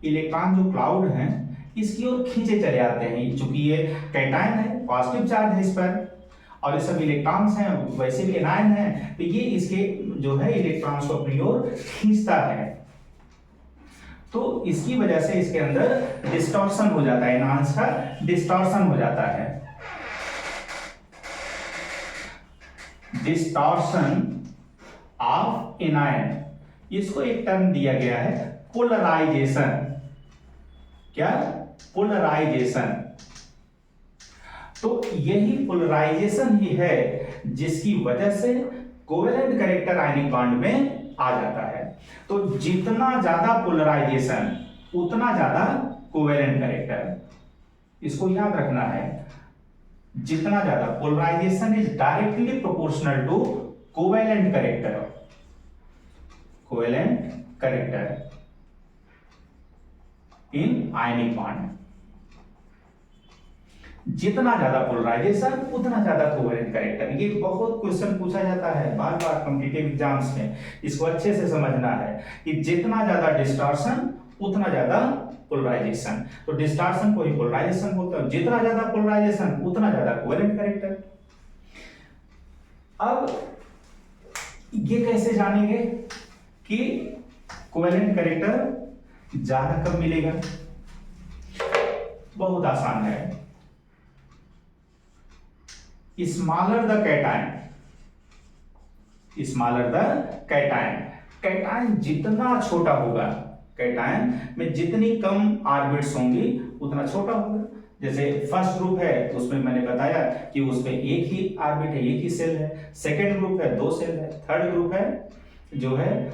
इलेक्ट्रॉन जो क्लाउड हैं इसकी ओर खींचे चले आते हैं, चूंकि ये कैटायन है, पॉजिटिव चार्ज है इस पर, और ये सब इलेक्ट्रॉन्स हैं वैसे भी एनायन है, तो ये इसके जो है इलेक्ट्रॉन्स को अपनी ओर खींचता है। तो इसकी वजह से इसके अंदर डिस्टॉर्शन हो जाता है, एनायंस का डिस्टॉर्शन हो जाता है। डिस्टॉर्शन ऑफ एनायन, इसको एक टर्म दिया गया है पोलराइजेशन। क्या, पोलराइजेशन। तो यही पोलराइजेशन ही है जिसकी वजह से कोवैलेंट कैरेक्टर आयनिक बॉन्ड में आ जाता है। तो जितना ज्यादा पोलराइजेशन उतना ज्यादा कोवैलेंट कैरेक्टर, इसको याद रखना है। जितना ज्यादा polarization is directly proportional to covalent character. Covalent character in ionic bond. जितना ज्यादा पोलराइजेशन उतना ज्यादा कोवेलेंट कैरेक्टर। ये बहुत क्वेश्चन पूछा जाता है बार बार कॉम्पिटिटिव एग्जाम्स में, इसको अच्छे से समझना है कि जितना ज्यादा डिस्टॉर्शन उतना ज्यादा पोलराइजेशन। तो डिस्टॉर्शन को ही पोलराइजेशन बोलते हैं, जितना ज्यादा पोलराइजेशन उतना ज्यादा कोवेलेंट कैरेक्टर। अब ये कैसे जानेंगे कि कोवेलेंट कैरेक्टर ज्यादा कब मिलेगा? बहुत आसान है। Smaller the cation, smaller the cation, cation जितना छोटा होगा, कैटायन में जितनी कम ऑर्बिट्स होंगी उतना छोटा होगा। जैसे फर्स्ट ग्रुप है तो उसमें मैंने बताया कि उसमें एक ही ऑर्बिट है, एक ही सेल है। सेकेंड ग्रुप है 2 सेल है। थर्ड ग्रुप है जो है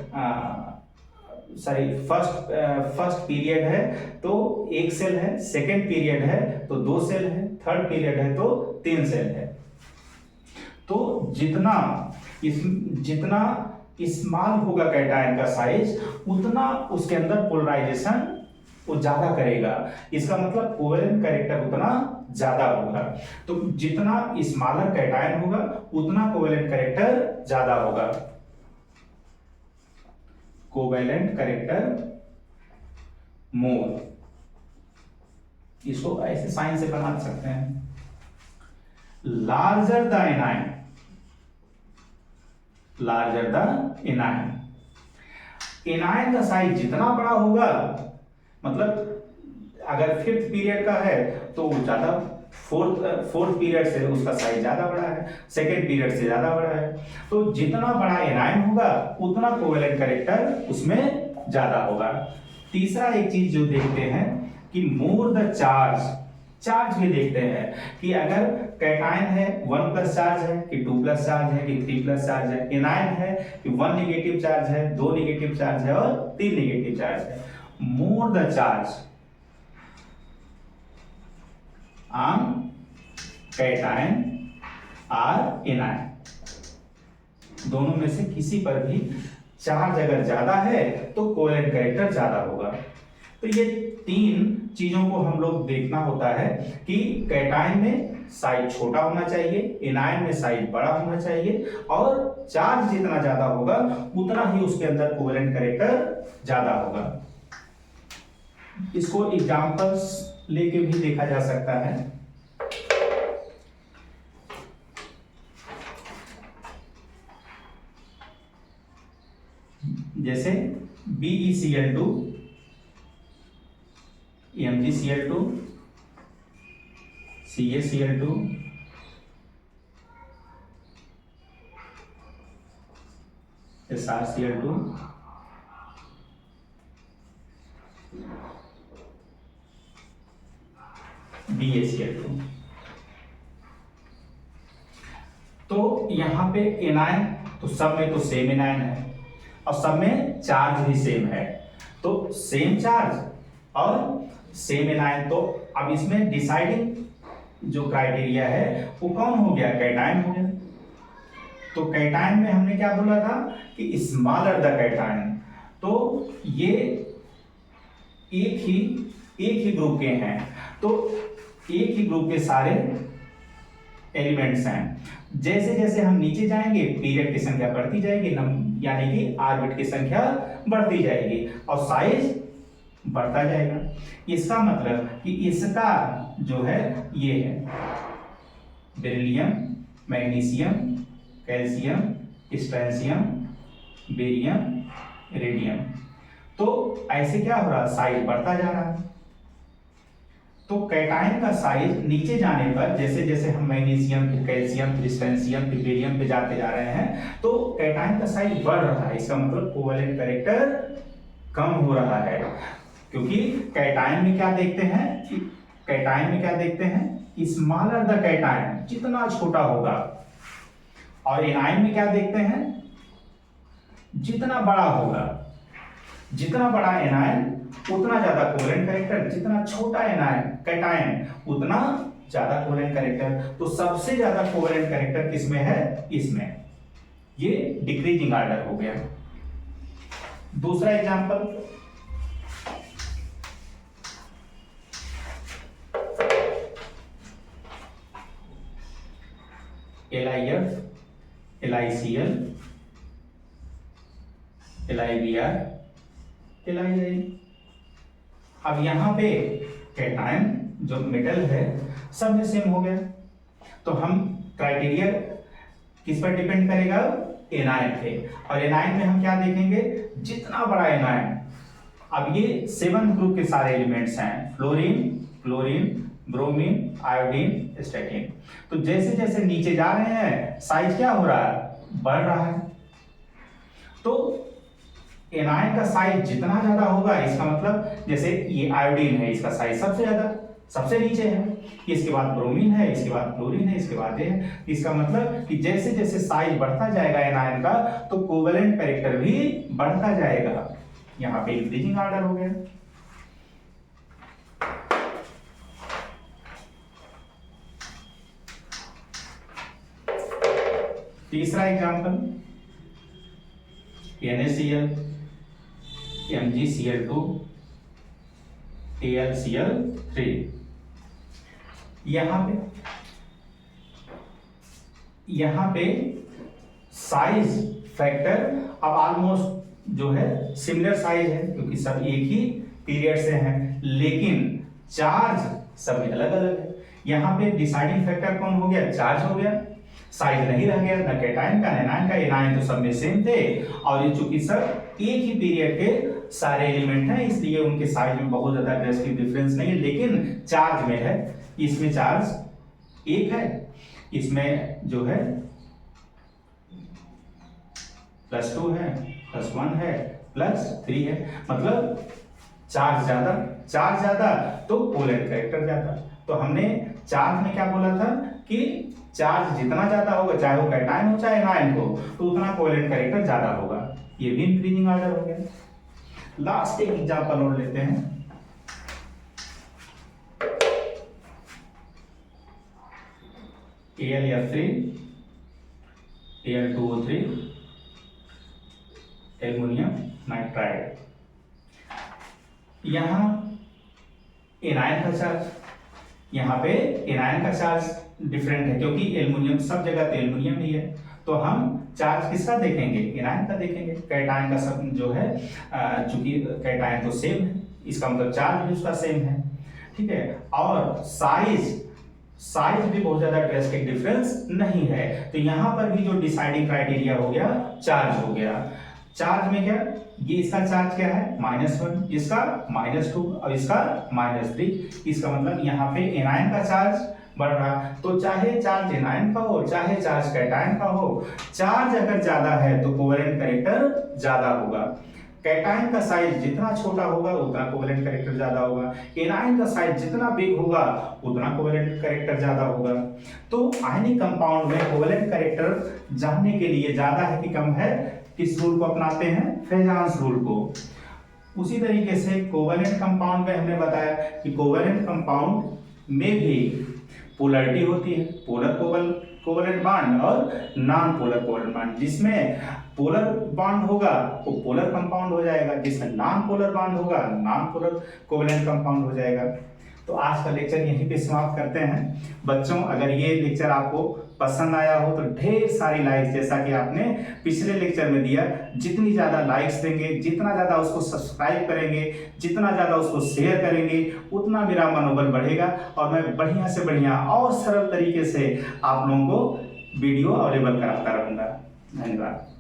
फर्स्ट पीरियड है तो 1 सेल है, सेकेंड पीरियड है तो 2 सेल है, थर्ड पीरियड है तो 3 सेल है। तो जितना स्मॉल होगा कैटायन का साइज उतना उसके अंदर पोलराइजेशन वो ज्यादा करेगा। इसका मतलब कोवेलेंट कैरेक्टर उतना ज्यादा होगा। तो जितना स्मॉलर कैटायन होगा उतना कोवेलेंट कैरेक्टर ज्यादा होगा। कोवेलेंट कैरेक्टर मोर, इसको ऐसे साइन से बना सकते हैं। Larger the anion, larger the anion, anion का साइज जितना बड़ा होगा, मतलब अगर 5th पीरियड का है तो वो ज्यादा, फोर्थ पीरियड से उसका साइज ज्यादा बड़ा है, सेकेंड पीरियड से ज्यादा बड़ा है। तो जितना बड़ा एनायन होगा उतना कोवेलेंट कैरेक्टर उसमें ज्यादा होगा। तीसरा एक चीज जो देखते हैं कि मोर द चार्ज, चार्ज भी देखते हैं कि अगर कैटायन है 1+ चार्ज है कि 2+ चार्ज है कि 3+ चार्ज है, एनायन है कि 1 नेगेटिव चार्ज है, 2 नेगेटिव चार्ज है और 3 नेगेटिव चार्ज है। More the charge on cation और एनायन, दोनों में से किसी पर भी चार्ज अगर ज्यादा है तो कोवेलेंट कैरेक्टर ज्यादा होगा। तो ये 3 चीजों को हम लोग देखना होता है कि कैटायन में साइज छोटा होना चाहिए, एनायन में साइज बड़ा होना चाहिए, और चार्ज जितना ज्यादा होगा उतना ही उसके अंदर कोवेलेंट कैरेक्टर ज्यादा होगा। इसको एग्जांपल्स लेके भी देखा जा सकता है। जैसे BeCl2, MgCl2, CaCl2, SrCl2, BaCl2। तो यहां पे एनायन तो सब में तो सेम एनायन है और सब में चार्ज भी सेम है, तो सेम चार्ज और सेम एनायन। तो अब इसमें डिसाइडिंग जो क्राइटेरिया है वो कौन हो गया? कैटायन हो गया। तो कैटायन में हमने क्या बोला था कि स्मॉलर द कैटायन, तो ये एक ही ग्रुप के हैं, तो एक ही ग्रुप के सारे एलिमेंट्स हैं। जैसे जैसे हम नीचे जाएंगे पीरियड की संख्या बढ़ती जाएगी, यानी कि ऑर्बिट की संख्या बढ़ती जाएगी और साइज बढ़ता जाएगा। इसका मतलब कि इसका जो है ये है beryllium, magnesium, calcium, strontium, barium, radium. तो ऐसे क्या हो रहा है? साइज बढ़ता जा रहा है। तो कैटायन का साइज नीचे जाने पर जैसे जैसे हम मैग्नीशियम, फिर कैल्शियम, फिर स्ट्रैंशियम, फिर बेरियम पे जाते जा रहे हैं, तो कैटायन का साइज बढ़ रहा है। इसका मतलब कोवेलेंट कैरेक्टर कम हो रहा है, क्योंकि कैटायन में क्या देखते हैं कि कैटायन में क्या देखते हैं? स्मॉलर द कैटायन, जितना छोटा होगा, और एनायन में क्या देखते हैं? जितना बड़ा होगा। जितना बड़ा एनायन उतना ज्यादा कोवेलेंट कैरेक्टर, जितना छोटा एनायन कैटायन उतना ज्यादा कोवेलेंट कैरेक्टर। तो सबसे ज्यादा कोवेलेंट कैरेक्टर किसमें है? इसमें। ये डिक्रीजिंग ऑर्डर हो गया। दूसरा example, LiF, LiCl, LiBr, LiI। अब यहाँ पे कैटायन जो मेटल है सब में सेम हो गया, तो हम क्राइटेरिया किस पर डिपेंड करेगा, एनायन पे। और एनायन में हम क्या देखेंगे, जितना बड़ा एनायन, अब ये 7th ग्रुप के सारे एलिमेंट्स हैं, fluorine, chlorine, bromine, iodine, statin. तो जैसे जैसे नीचे जा रहे हैं साइज क्या हो रहा है, बढ़ रहा है। तो एनायन का साइज जितना ज्यादा होगा, इसका मतलब जैसे ये आयोडीन है, इसका साइज सबसे ज्यादा सबसे नीचे है, इसके बाद ब्रोमीन है, इसके बाद क्लोरीन है, इसके बाद ये है। इसका मतलब कि जैसे जैसे साइज बढ़ता जाएगा एनायन का, तो कोवेलेंट कैरेक्टर भी बढ़ता जाएगा। यहाँ पे इंक्रीजिंग ऑर्डर हो गया। तीसरा एग्जांपल, NaCl, MgCl2, AlCl3। यहाँ पे साइज फैक्टर अब ऑलमोस्ट जो है सिमिलर साइज है, क्योंकि सब एक ही पीरियड से हैं, लेकिन चार्ज सभी अलग अलग है। यहाँ पे डिसाइडिंग फैक्टर कौन हो गया, चार्ज हो गया, साइज नहीं रह गया, न कैटायन का न एनायन का। एनायन तो सब में सेम थे, और ये चूंकि सब एक ही पीरियड के सारे एलिमेंट हैं, इसलिए उनके साइज में बहुत ज्यादा ड्रेस्टिक डिफरेंस नहीं है, लेकिन चार्ज में है। इसमें चार्ज एक है, इसमें जो है +2 है, +1 है, +3 है, मतलब चार्ज ज्यादा तो कोवेलेंट कैरेक्टर ज्यादा। तो हमने चार्ज में क्या बोला था कि चार्ज जितना ज्यादा होगा, चाहे वो कैटायन हो चाहे एनायन हो, तो उतना कोवेलेंट कैरेक्टर ज्यादा होगा। ये भी इंक्रीजिंग ऑर्डर हो गया। लास्ट एक एग्जांपल और लेते हैं, AlF3, Al2O3, एल्युमिनियम नाइट्राइड। यहाँ एनायन का चार्ज, यहाँ पे एनायन का चार्ज डिफरेंट है, क्योंकि एल्युमिनियम सब जगह तो एल्युमिनियम ही है, तो हम चार्ज किसका देखेंगे, एनायन का देखेंगे। कैटायन का सब जो है, चूंकि कैटायन तो सेम है, इसका मतलब चार्ज भी उसका सेम है, ठीक है। और साइज भी बहुत ज्यादा ड्रेस्टिक डिफरेंस नहीं है। तो यहाँ पर भी जो डिसाइडिंग क्राइटेरिया हो गया, चार्ज हो गया। चार्ज में क्या, ये इसका चार्ज क्या है, -1, इसका -2 और इसका -3। इसका मतलब यहाँ पे एनायन का चार्ज बढ़ रहा। तो चाहे चार्ज एनायन का हो, चाहे चार्ज कैटायन का हो, चार्ज अगर ज्यादा है तो कोवेलेंट कैरेक्टर ज्यादा होगा। कैटायन का साइज जितना छोटा होगा उतना कोवेलेंट कैरेक्टर ज्यादा होगा, एनायन का साइज जितना बिग होगा उतना कोवेलेंट कैरेक्टर ज्यादा होगा। तो आयनिक कंपाउंड में कोवेलेंट कैरेक्टर जानने के लिए ज्यादा है कि कम है, किस रूल को अपनाते हैं, फेजांस रूल को। उसी तरीके से कोवेलेंट कंपाउंड में हमने बताया कि कोवेलेंट कंपाउंड में भी पोलैरिटी होती है, पोलर कोवेलेंट बॉन्ड और नॉन पोलर कोवेलेंट बॉन्ड। जिसमें पोलर बॉन्ड होगा वो पोलर कंपाउंड हो जाएगा, जिसमें नॉन पोलर बॉन्ड होगा नॉन पोलर कोवेलेंट कंपाउंड हो जाएगा। तो आज का लेक्चर यहीं पे समाप्त करते हैं। बच्चों, अगर ये लेक्चर आपको पसंद आया हो तो ढेर सारी लाइक्स, जैसा कि आपने पिछले लेक्चर में दिया, जितनी ज़्यादा लाइक्स देंगे, जितना ज़्यादा उसको सब्सक्राइब करेंगे, जितना ज़्यादा उसको शेयर करेंगे, उतना मेरा मनोबल बढ़ेगा और मैं बढ़िया से बढ़िया और सरल तरीके से आप लोगों को वीडियो अवेलेबल कराता रहूँगा। धन्यवाद।